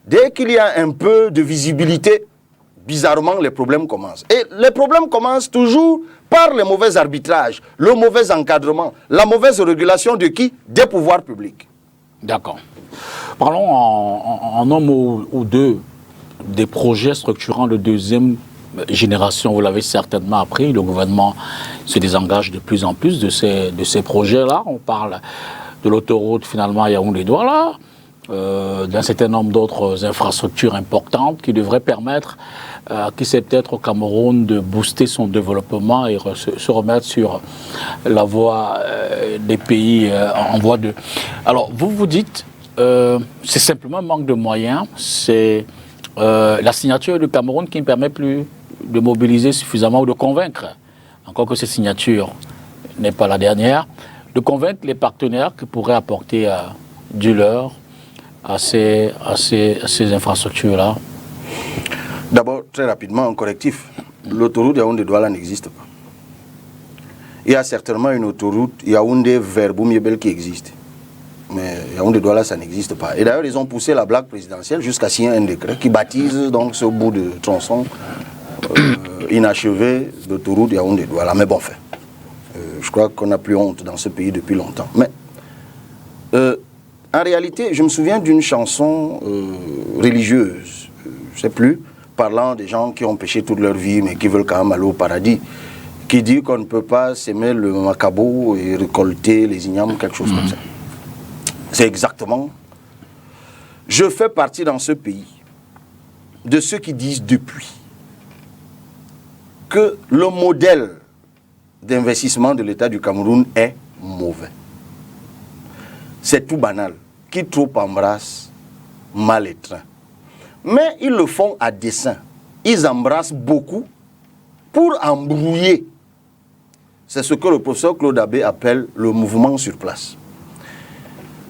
dès qu'il y a un peu de visibilité, bizarrement les problèmes commencent. Et les problèmes commencent toujours par les mauvais arbitrages, le mauvais encadrement, la mauvaise régulation de qui? Des pouvoirs publics. D'accord. Parlons en un mot ou deux des projets structurants de deuxième génération. Vous l'avez certainement appris, le gouvernement se désengage de plus en plus de ces projets-là. On parle de l'autoroute finalement Yaoundé-Douala, d'un certain nombre d'autres infrastructures importantes qui devraient permettre qui c'est peut-être au Cameroun de booster son développement et se remettre sur la voie des pays en voie de... Alors, vous dites, c'est simplement un manque de moyens, c'est la signature du Cameroun qui ne permet plus de mobiliser suffisamment ou de convaincre, encore que cette signature n'est pas la dernière, de convaincre les partenaires qui pourraient apporter du leur à ces infrastructures-là. D'abord, très rapidement, un correctif. L'autoroute Yaoundé-Douala n'existe pas. Il y a certainement une autoroute Yaoundé vers Boumiébel qui existe. Mais Yaoundé-Douala, ça n'existe pas. Et d'ailleurs, ils ont poussé la blague présidentielle jusqu'à signer un décret qui baptise donc ce bout de tronçon inachevé d'autoroute Yaoundé-Douala. Mais bon, fait. Je crois qu'on n'a plus honte dans ce pays depuis longtemps. Mais en réalité, je me souviens d'une chanson religieuse, je ne sais plus, parlant des gens qui ont péché toute leur vie mais qui veulent quand même aller au paradis, qui dit qu'on ne peut pas s'aimer le macabo et récolter les ignames, quelque chose comme ça. C'est exactement. Je fais partie dans ce pays de ceux qui disent depuis que le modèle d'investissement de l'État du Cameroun est mauvais. C'est tout banal. Qui trop embrasse, mal étreint. Mais ils le font à dessein. Ils embrassent beaucoup pour embrouiller. C'est ce que le professeur Claude Abbé appelle le mouvement sur place.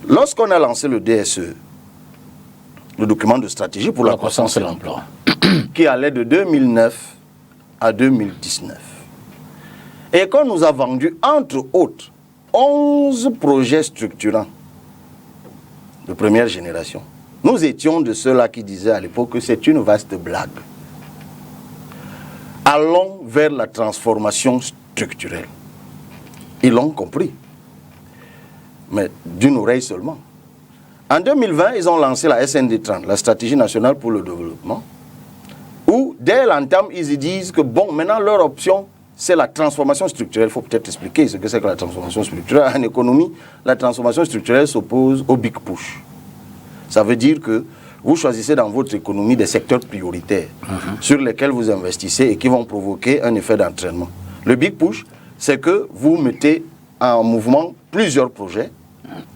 Lorsqu'on a lancé le DSE, le document de stratégie pour la croissance et l'emploi, qui allait de 2009 à 2019, et qu'on nous a vendu, entre autres, 11 projets structurants de première génération. Nous étions de ceux-là qui disaient à l'époque que c'est une vaste blague. Allons vers la transformation structurelle. Ils l'ont compris, mais d'une oreille seulement. En 2020, ils ont lancé la SND 30, la Stratégie nationale pour le développement, où dès l'entame, ils disent que bon, maintenant leur option, c'est la transformation structurelle. Il faut peut-être expliquer ce que c'est que la transformation structurelle. En économie, la transformation structurelle s'oppose au big push. Ça veut dire que vous choisissez dans votre économie des secteurs prioritaires sur lesquels vous investissez et qui vont provoquer un effet d'entraînement. Le big push, c'est que vous mettez en mouvement plusieurs projets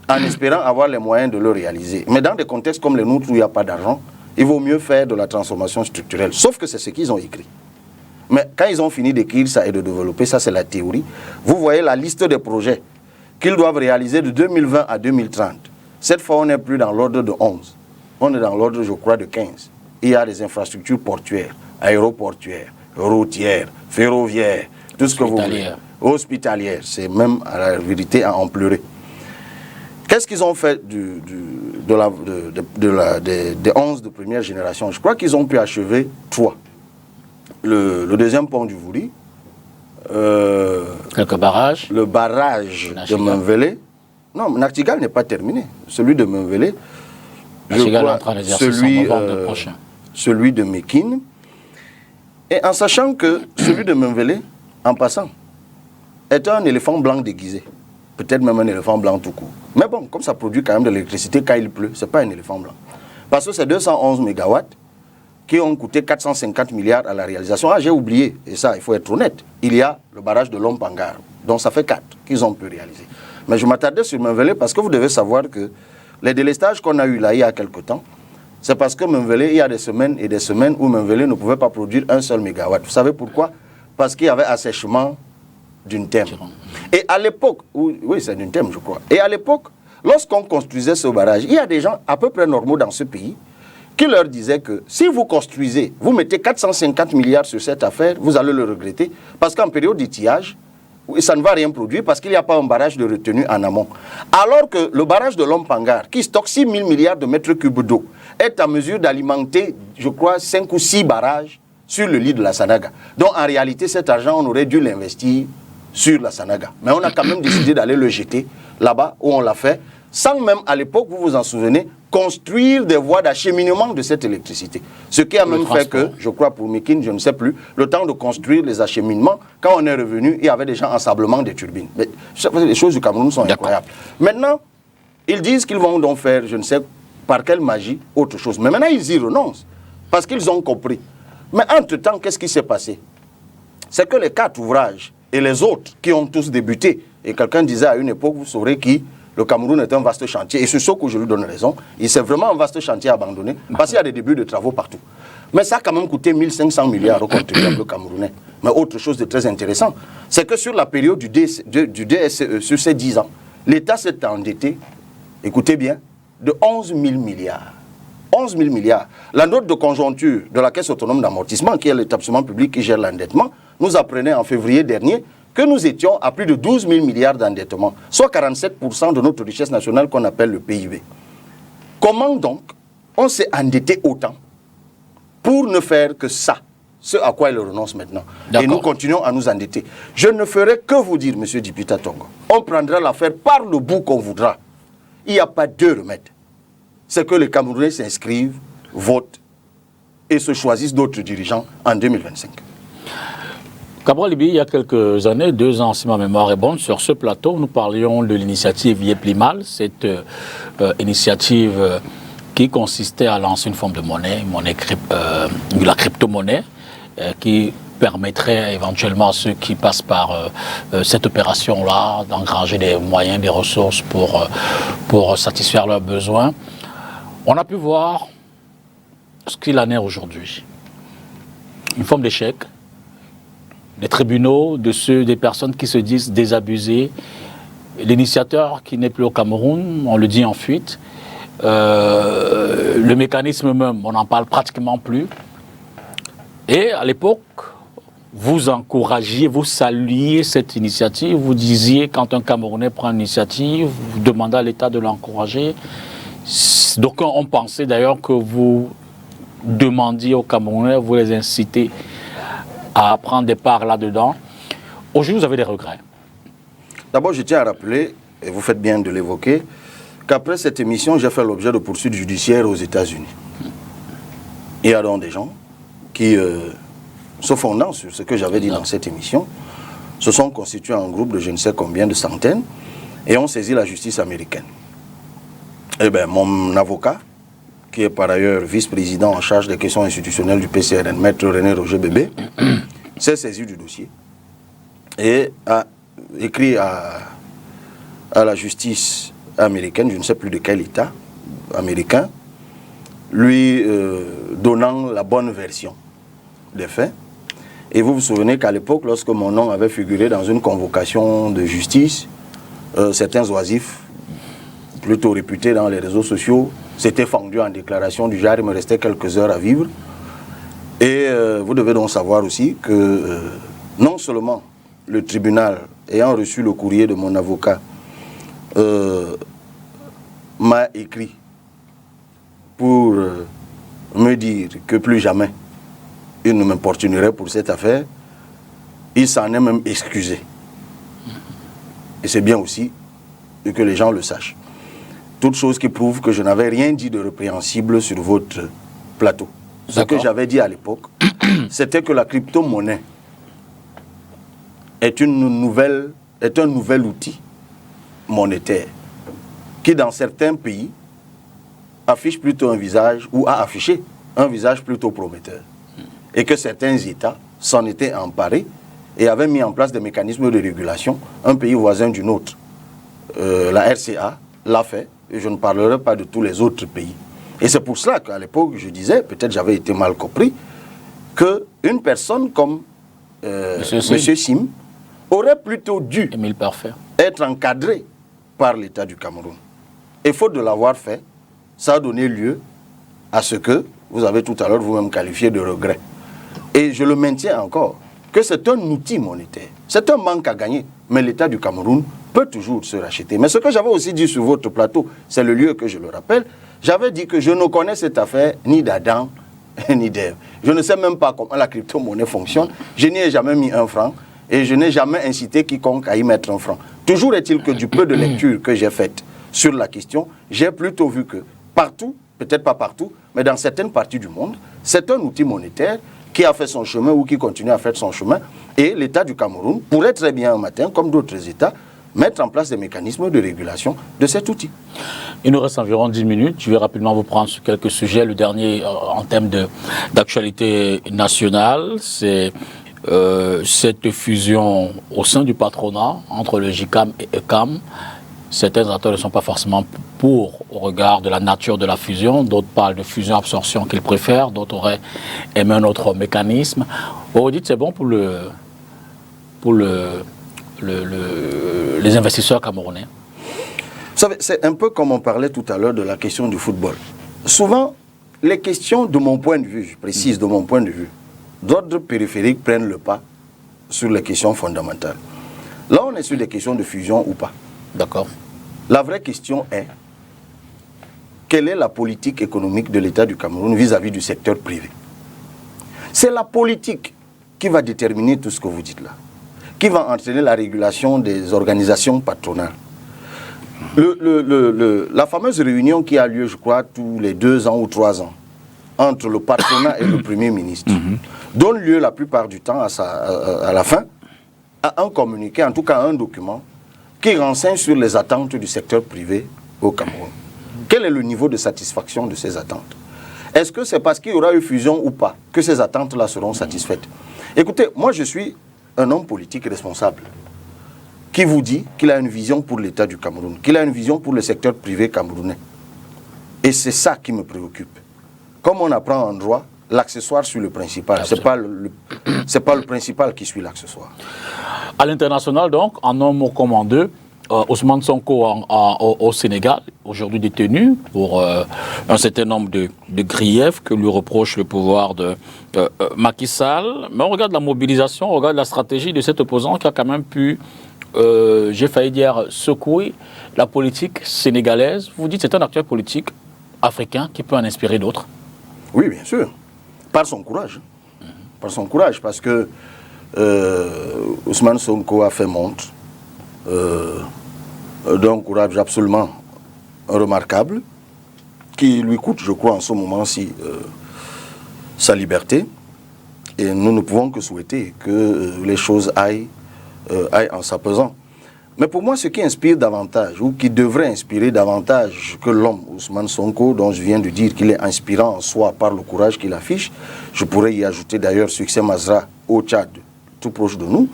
en espérant avoir les moyens de le réaliser. Mais dans des contextes comme les nôtres où il n'y a pas d'argent, il vaut mieux faire de la transformation structurelle. Sauf que c'est ce qu'ils ont écrit. Mais quand ils ont fini d'écrire ça et de développer, ça c'est la théorie, vous voyez la liste des projets qu'ils doivent réaliser de 2020 à 2030. Cette fois, on n'est plus dans l'ordre de 11. On est dans l'ordre, je crois, de 15. Il y a des infrastructures portuaires, aéroportuaires, routières, ferroviaires, tout ce que vous voulez. Hospitalières. C'est même, à la vérité, à en pleurer. Qu'est-ce qu'ils ont fait des 11 de première génération? Je crois qu'ils ont pu achever 3. Le deuxième pont du Vouri. Quelques barrages. Le barrage de Menvelé. Non, Nachtigal n'est pas terminé. Celui de Menvelé. Nachtigal est en train d'exercer en novembre prochain. Celui de Mekine. Et en sachant que celui de Menvelé, en passant, est un éléphant blanc déguisé. Peut-être même un éléphant blanc tout court. Mais bon, comme ça produit quand même de l'électricité quand il pleut, ce n'est pas un éléphant blanc. Parce que c'est 211 mégawatts qui ont coûté 450 milliards à la réalisation. Ah, j'ai oublié, et ça, il faut être honnête, il y a le barrage de Lompangar, dont ça fait 4 qu'ils ont pu réaliser. Mais je m'attardais sur Menvelé parce que vous devez savoir que les délestages qu'on a eu là il y a quelque temps C'est parce que Menvelé, il y a des semaines et des semaines où Menvelé ne pouvait pas produire un seul mégawatt. Vous savez pourquoi? Parce qu'il y avait assèchement d'une thème. Et à l'époque, oui, c'est d'une thème, je crois. Et à l'époque, lorsqu'on construisait ce barrage, il y a des gens à peu près normaux dans ce pays qui leur disaient que si vous construisez, vous mettez 450 milliards sur cette affaire, vous allez le regretter, parce qu'en période d'étiage, ça ne va rien produire parce qu'il n'y a pas un barrage de retenue en amont. Alors que le barrage de Lompangar, qui stocke 6 000 milliards de mètres cubes d'eau, est en mesure d'alimenter, je crois, 5 ou 6 barrages sur le lit de la Sanaga. Donc en réalité, cet argent, on aurait dû l'investir sur la Sanaga. Mais on a quand même décidé d'aller le jeter là-bas où on l'a fait, sans même, à l'époque, vous vous en souvenez, construire des voies d'acheminement de cette électricité. Ce qui a même fait que, je crois pour Mekin, je ne sais plus, le temps de construire les acheminements, quand on est revenu, il y avait déjà ensablement des turbines. Mais les choses du Cameroun sont incroyables. Maintenant, ils disent qu'ils vont donc faire, je ne sais par quelle magie, autre chose. Mais maintenant, ils y renoncent, parce qu'ils ont compris. Mais entre-temps, qu'est-ce qui s'est passé? C'est que les 4 ouvrages et les autres qui ont tous débuté, et quelqu'un disait à une époque, vous saurez qui, le Cameroun est un vaste chantier, et c'est ce que je lui donne raison, c'est vraiment un vaste chantier abandonné, parce qu'il y a des débuts de travaux partout. Mais ça a quand même coûté 1500 milliards au contribuable camerounais. Mais autre chose de très intéressant, c'est que sur la période du DSCE, sur ces 10 ans, l'État s'est endetté, écoutez bien, de 11 000 milliards. 11 000 milliards. La note de conjoncture de la Caisse autonome d'amortissement, qui est l'établissement public qui gère l'endettement, nous apprenait en février dernier que nous étions à plus de 12 000 milliards d'endettement, soit 47% de notre richesse nationale qu'on appelle le PIB. Comment donc on s'est endetté autant pour ne faire que ça, ce à quoi il renonce maintenant? Et nous continuons à nous endetter. Je ne ferai que vous dire, monsieur Dipita Tongo, on prendra l'affaire par le bout qu'on voudra. Il n'y a pas de remède. C'est que les Camerounais s'inscrivent, votent et se choisissent d'autres dirigeants en 2025. Cabral Libi, il y a quelques années, 2 ans si ma mémoire est bonne, sur ce plateau, nous parlions de l'initiative Yeplimal, cette initiative qui consistait à lancer une forme de monnaie, la crypto-monnaie, qui permettrait éventuellement à ceux qui passent par cette opération-là d'engranger des moyens, des ressources pour satisfaire leurs besoins. On a pu voir ce qu'il en est aujourd'hui. Une forme d'échec. Des tribunaux, des personnes qui se disent désabusées, l'initiateur qui n'est plus au Cameroun, on le dit en fuite, le mécanisme même, on n'en parle pratiquement plus. Et à l'époque, vous encouragiez, vous saluiez cette initiative, vous disiez quand un Camerounais prend une initiative, vous demandez à l'État de l'encourager. Donc on pensait d'ailleurs que vous demandiez aux Camerounais, vous les incitez à prendre des parts là-dedans. Aujourd'hui, vous avez des regrets. D'abord, je tiens à rappeler, et vous faites bien de l'évoquer, qu'après cette émission, j'ai fait l'objet de poursuites judiciaires aux États-Unis. Il y a donc des gens qui, se fondant sur ce que j'avais dit dans cette émission, se sont constitués en groupe de je ne sais combien de centaines et ont saisi la justice américaine. Eh bien, mon avocat, qui est par ailleurs vice-président en charge des questions institutionnelles du PCRN, Maître René Roger Bébé, s'est saisi du dossier et a écrit à la justice américaine, je ne sais plus de quel État américain, lui donnant la bonne version des faits. Et vous vous souvenez qu'à l'époque, lorsque mon nom avait figuré dans une convocation de justice, certains oisifs, plutôt réputés dans les réseaux sociaux, s'étaient fendus en déclaration du genre, il me restait quelques heures à vivre. Et vous devez donc savoir aussi que non seulement le tribunal, ayant reçu le courrier de mon avocat, m'a écrit pour me dire que plus jamais il ne m'importunerait pour cette affaire, il s'en est même excusé. Et c'est bien aussi que les gens le sachent. Toute chose qui prouve que je n'avais rien dit de répréhensible sur votre plateau. Ce que j'avais dit à l'époque, c'était que la crypto-monnaie est un nouvel outil monétaire qui, dans certains pays, affiche plutôt un visage, ou a affiché un visage plutôt prometteur. Et que certains États s'en étaient emparés et avaient mis en place des mécanismes de régulation, un pays voisin du nôtre. La RCA l'a fait, et je ne parlerai pas de tous les autres pays. Et c'est pour cela qu'à l'époque, je disais, peut-être j'avais été mal compris, qu'une personne comme M. Sim aurait plutôt dû être encadrée par l'État du Cameroun. Et faute de l'avoir fait, ça a donné lieu à ce que vous avez tout à l'heure vous-même qualifié de regret. Et je le maintiens encore, que c'est un outil monétaire. C'est un manque à gagner, mais l'État du Cameroun peut toujours se racheter. Mais ce que j'avais aussi dit sur votre plateau, c'est le lieu que je le rappelle, j'avais dit que je ne connais cette affaire ni d'Adam ni d'Ève. Je ne sais même pas comment la crypto-monnaie fonctionne. Je n'y ai jamais mis un franc et je n'ai jamais incité quiconque à y mettre un franc. Toujours est-il que du peu de lecture que j'ai faite sur la question, j'ai plutôt vu que partout, peut-être pas partout, mais dans certaines parties du monde, c'est un outil monétaire qui a fait son chemin ou qui continue à faire son chemin. Et l'État du Cameroun pourrait très bien un matin, comme d'autres États, mettre en place des mécanismes de régulation de cet outil. Il nous reste environ 10 minutes. Je vais rapidement vous prendre sur quelques sujets. Le dernier, en termes d'actualité nationale, c'est cette fusion au sein du patronat entre le JICAM et ECAM. Certains acteurs ne sont pas forcément pour au regard de la nature de la fusion. D'autres parlent de fusion-absorption qu'ils préfèrent. D'autres auraient aimé un autre mécanisme. Vous dites c'est bon pour les investisseurs camerounais. Vous savez, c'est un peu comme on parlait tout à l'heure de la question du football. Souvent, les questions de mon point de vue, je précise de mon point de vue, d'ordre périphérique prennent le pas sur les questions fondamentales. Là, on est sur des questions de fusion ou pas. D'accord. La vraie question est, quelle est la politique économique de l'État du Cameroun vis-à-vis du secteur privé? C'est la politique qui va déterminer tout ce que vous dites là, qui va entraîner la régulation des organisations patronales. La fameuse réunion qui a lieu, je crois, tous les 2 ans ou 3 ans, entre le patronat et le Premier ministre, donne lieu la plupart du temps à la fin à un communiqué, en tout cas un document, qui renseigne sur les attentes du secteur privé au Cameroun. Quel est le niveau de satisfaction de ces attentes? Est-ce que c'est parce qu'il y aura eu fusion ou pas que ces attentes-là seront satisfaites? Écoutez, moi je suis un homme politique responsable qui vous dit qu'il a une vision pour l'État du Cameroun, qu'il a une vision pour le secteur privé camerounais. Et c'est ça qui me préoccupe. Comme on apprend en droit, l'accessoire suit le principal. Ce n'est pas le principal qui suit l'accessoire. À l'international, donc, en un mot comme en deux, Ousmane Sonko au Sénégal, aujourd'hui détenu pour un certain nombre de griefs que lui reproche le pouvoir de Macky Sall. Mais on regarde la mobilisation, on regarde la stratégie de cet opposant qui a quand même pu, j'ai failli dire, secouer la politique sénégalaise. Vous dites que c'est un acteur politique africain qui peut en inspirer d'autres? Oui, bien sûr. Par son courage. Par son courage, parce que Ousmane Sonko a fait montre d'un courage absolument remarquable qui lui coûte, je crois, en ce moment-ci sa liberté. Et nous ne pouvons que souhaiter que les choses aillent en s'apaisant. Mais pour moi, ce qui inspire davantage, ou qui devrait inspirer davantage que l'homme Ousmane Sonko, dont je viens de dire qu'il est inspirant en soi par le courage qu'il affiche, je pourrais y ajouter d'ailleurs Succès Masra au Tchad, tout proche de nous.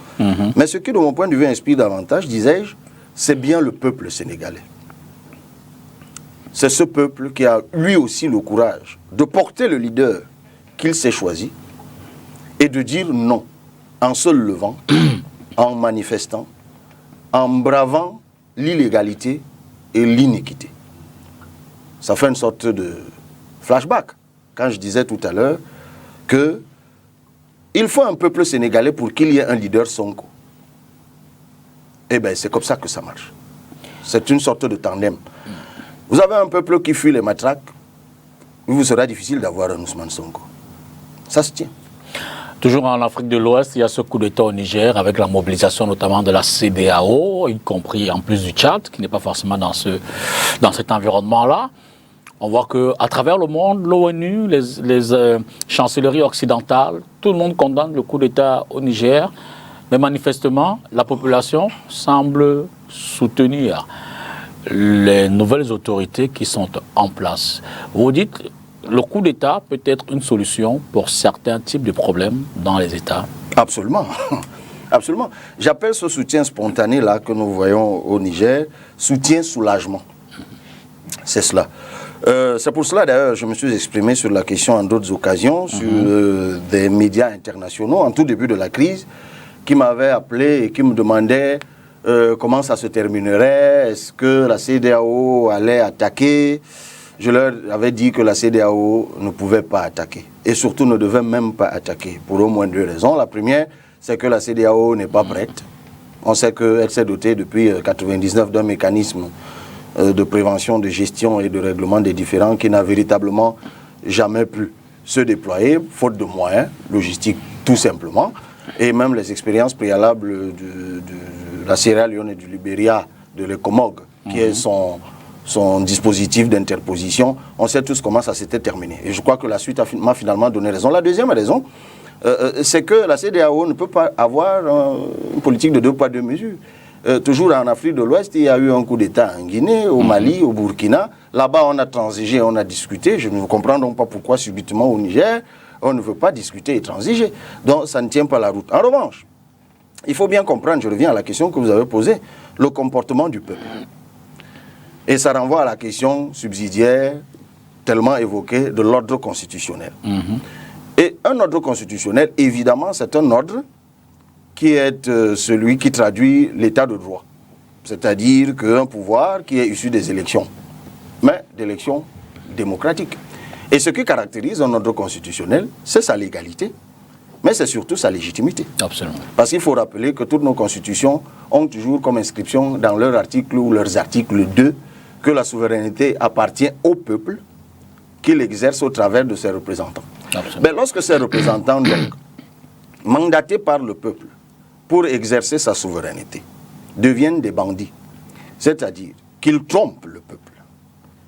Mais ce qui, de mon point de vue, inspire davantage, disais-je, c'est bien le peuple sénégalais. C'est ce peuple qui a lui aussi le courage de porter le leader qu'il s'est choisi et de dire non en se levant, en manifestant, en bravant l'illégalité et l'iniquité. Ça fait une sorte de flashback quand je disais tout à l'heure que il faut un peuple sénégalais pour qu'il y ait un leader Sonko. Eh bien, c'est comme ça que ça marche. C'est une sorte de tandem. Vous avez un peuple qui fuit les matraques, il vous sera difficile d'avoir un Ousmane Sonko. Ça se tient. Toujours en Afrique de l'Ouest, il y a ce coup d'État au Niger avec la mobilisation notamment de la CEDEAO, y compris en plus du Tchad, qui n'est pas forcément dans cet environnement-là. On voit qu'à travers le monde, l'ONU, les chancelleries occidentales, tout le monde condamne le coup d'État au Niger. Mais manifestement, la population semble soutenir les nouvelles autorités qui sont en place. Vous dites, le coup d'État peut être une solution pour certains types de problèmes dans les États? Absolument. Absolument. J'appelle ce soutien spontané là que nous voyons au Niger, soutien-soulagement. C'est cela. C'est pour cela d'ailleurs je me suis exprimé sur la question en d'autres occasions, sur des médias internationaux en tout début de la crise, qui m'avaient appelé et qui me demandaient comment ça se terminerait, est-ce que la CEDEAO allait attaquer. Je leur avais dit que la CEDEAO ne pouvait pas attaquer, et surtout ne devait même pas attaquer, pour au moins 2 raisons. La première, c'est que la CEDEAO n'est pas prête. On sait qu'elle s'est dotée depuis 1999 d'un mécanisme de prévention, de gestion et de règlement des différends qui n'a véritablement jamais pu se déployer, faute de moyens logistiques tout simplement. Et même les expériences préalables de la Sierra Leone et du Libéria, de l'ECOMOG, qui est son dispositif d'interposition, on sait tous comment ça s'était terminé. Et je crois que la suite m'a finalement donné raison. La deuxième raison, c'est que la CEDEAO ne peut pas avoir une politique de 2 poids 2 mesures. Toujours en Afrique de l'Ouest, il y a eu un coup d'État en Guinée, au Mali, au Burkina. Là-bas, on a transigé, on a discuté. Je ne comprends donc pas pourquoi subitement au Niger, on ne veut pas discuter et transiger. Donc ça ne tient pas la route. En revanche, il faut bien comprendre, je reviens à la question que vous avez posée, le comportement du peuple. Et ça renvoie à la question subsidiaire, tellement évoquée, de l'ordre constitutionnel. Et un ordre constitutionnel, évidemment, c'est un ordre qui est celui qui traduit l'état de droit. C'est-à-dire qu'un pouvoir qui est issu des élections, mais d'élections démocratiques. Et ce qui caractérise un ordre constitutionnel, c'est sa légalité, mais c'est surtout sa légitimité. Absolument. Parce qu'il faut rappeler que toutes nos constitutions ont toujours comme inscription dans leur article ou leurs articles 2 que la souveraineté appartient au peuple qui l'exerce au travers de ses représentants. Mais lorsque ces représentants, donc, mandatés par le peuple pour exercer sa souveraineté, deviennent des bandits, c'est-à-dire qu'ils trompent le peuple,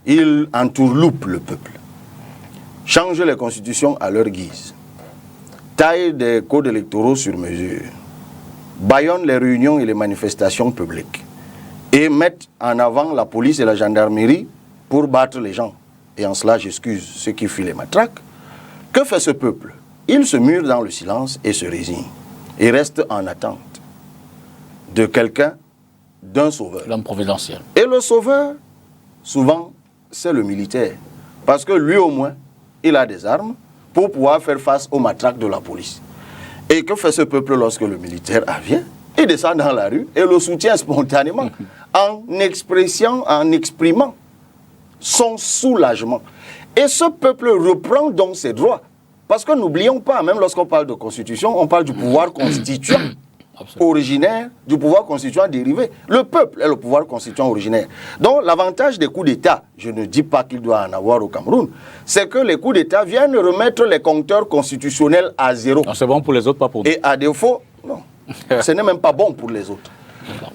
ils entourloupent le peuple, changent les constitutions à leur guise, taillent des codes électoraux sur mesure, bâillonnent les réunions et les manifestations publiques, et mettent en avant la police et la gendarmerie pour battre les gens. Et en cela, j'excuse ceux qui fuient les matraques. Que fait ce peuple? Il se mure dans le silence et se résigne. Et reste en attente de quelqu'un, d'un sauveur. L'homme providentiel. Et le sauveur, souvent, c'est le militaire. Parce que lui, au moins, il a des armes pour pouvoir faire face aux matraques de la police. Et que fait ce peuple lorsque le militaire vient? Il descend dans la rue et le soutient spontanément en exprimant son soulagement. Et ce peuple reprend donc ses droits. Parce que n'oublions pas, même lorsqu'on parle de constitution, on parle du pouvoir constituant originaire, du pouvoir constituant dérivé. Le peuple est le pouvoir constituant originaire. Donc l'avantage des coups d'État, je ne dis pas qu'il doit en avoir au Cameroun, c'est que les coups d'État viennent remettre les compteurs constitutionnels à zéro. C'est bon pour les autres, pas pour nous. Et à défaut, non. Ce n'est même pas bon pour les autres.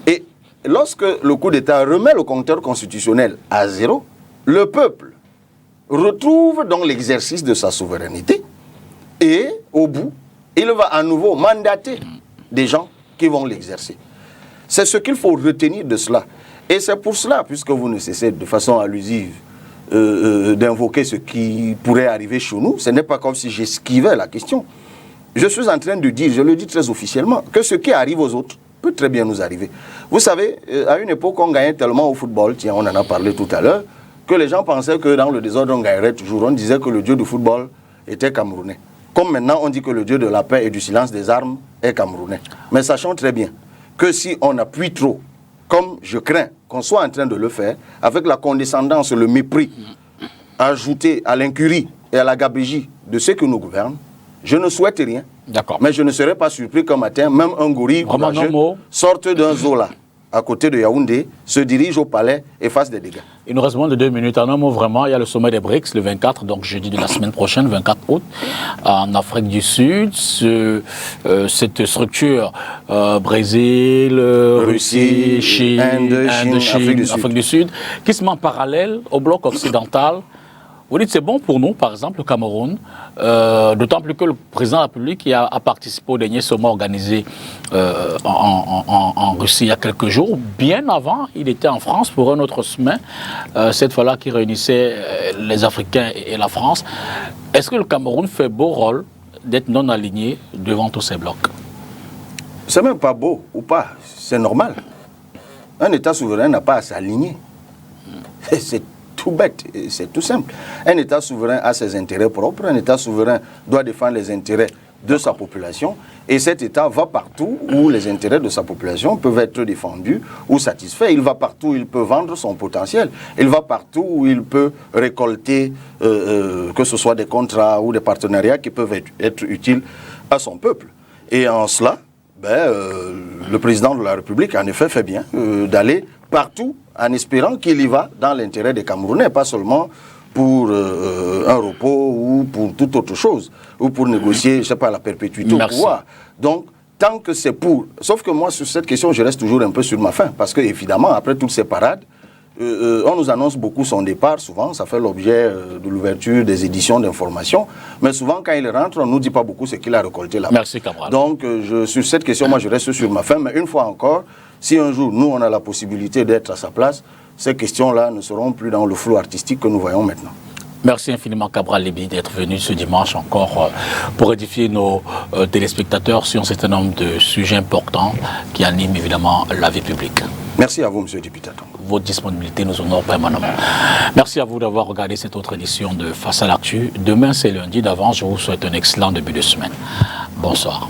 Et lorsque le coup d'État remet le compteur constitutionnel à zéro, le peuple retrouve donc l'exercice de sa souveraineté et au bout, il va à nouveau mandater des gens qui vont l'exercer. C'est ce qu'il faut retenir de cela. Et c'est pour cela, puisque vous ne cessez de façon allusive d'invoquer ce qui pourrait arriver chez nous, ce n'est pas comme si j'esquivais la question. Je suis en train de dire, je le dis très officiellement, que ce qui arrive aux autres peut très bien nous arriver. Vous savez, à une époque, on gagnait tellement au football, tiens, on en a parlé tout à l'heure, que les gens pensaient que dans le désordre, on gagnerait toujours. On disait que le dieu du football était camerounais. Comme maintenant, on dit que le dieu de la paix et du silence des armes est camerounais. Mais sachons très bien que si on appuie trop, comme je crains qu'on soit en train de le faire, avec la condescendance, le mépris, ajouté à l'incurie et à la gabegie de ceux qui nous gouvernent, je ne souhaite rien. Mais je ne serais pas surpris qu'un matin, même un gorille sorte d'un zoo là, à côté de Yaoundé, se dirige au palais et fasse des dégâts. Il nous reste moins de 2 minutes. En un mot, vraiment, il y a le sommet des BRICS, le 24, donc jeudi de la semaine prochaine, 24 août, en Afrique du Sud. Cette structure, Brésil, Russie, Chine, Inde, Afrique du Sud, qui se met en parallèle au bloc occidental. Vous dites que c'est bon pour nous, par exemple, le Cameroun, d'autant plus que le président de la République a participé au dernier sommet organisé en Russie il y a quelques jours. Bien avant, il était en France pour un autre sommet, cette fois-là qui réunissait les Africains et la France. Est-ce que le Cameroun fait beau rôle d'être non aligné devant tous ces blocs? C'est même pas beau ou pas, c'est normal. Un État souverain n'a pas à s'aligner. C'est tout bête, c'est tout simple. Un État souverain a ses intérêts propres, un État souverain doit défendre les intérêts de sa population, et cet État va partout où les intérêts de sa population peuvent être défendus ou satisfaits. Il va partout où il peut vendre son potentiel. Il va partout où il peut récolter, que ce soit des contrats ou des partenariats qui peuvent être utiles à son peuple. Et en cela, le président de la République, en effet, fait bien d'aller partout en espérant qu'il y va dans l'intérêt des Camerounais, pas seulement pour un repos ou pour toute autre chose, ou pour négocier, je ne sais pas, la perpétuité au pouvoir. Donc, tant que c'est pour... Sauf que moi, sur cette question, je reste toujours un peu sur ma faim, parce que, évidemment, après toutes ces parades, on nous annonce beaucoup son départ, souvent, ça fait l'objet de l'ouverture des éditions d'information, mais souvent, quand il rentre, on ne nous dit pas beaucoup ce qu'il a récolté là-bas. Merci, Cabral. Donc, sur cette question, moi, je reste sur ma faim, mais une fois encore, si un jour, nous, on a la possibilité d'être à sa place, ces questions-là ne seront plus dans le flou artistique que nous voyons maintenant. Merci infiniment, Cabral Lébi, d'être venu ce dimanche encore pour édifier nos téléspectateurs sur un certain nombre de sujets importants qui animent évidemment la vie publique. Merci à vous, monsieur le député. Votre disponibilité nous honore permanemment. Merci à vous d'avoir regardé cette autre édition de Face à l'actu. Demain, c'est lundi d'avance. Je vous souhaite un excellent début de semaine. Bonsoir.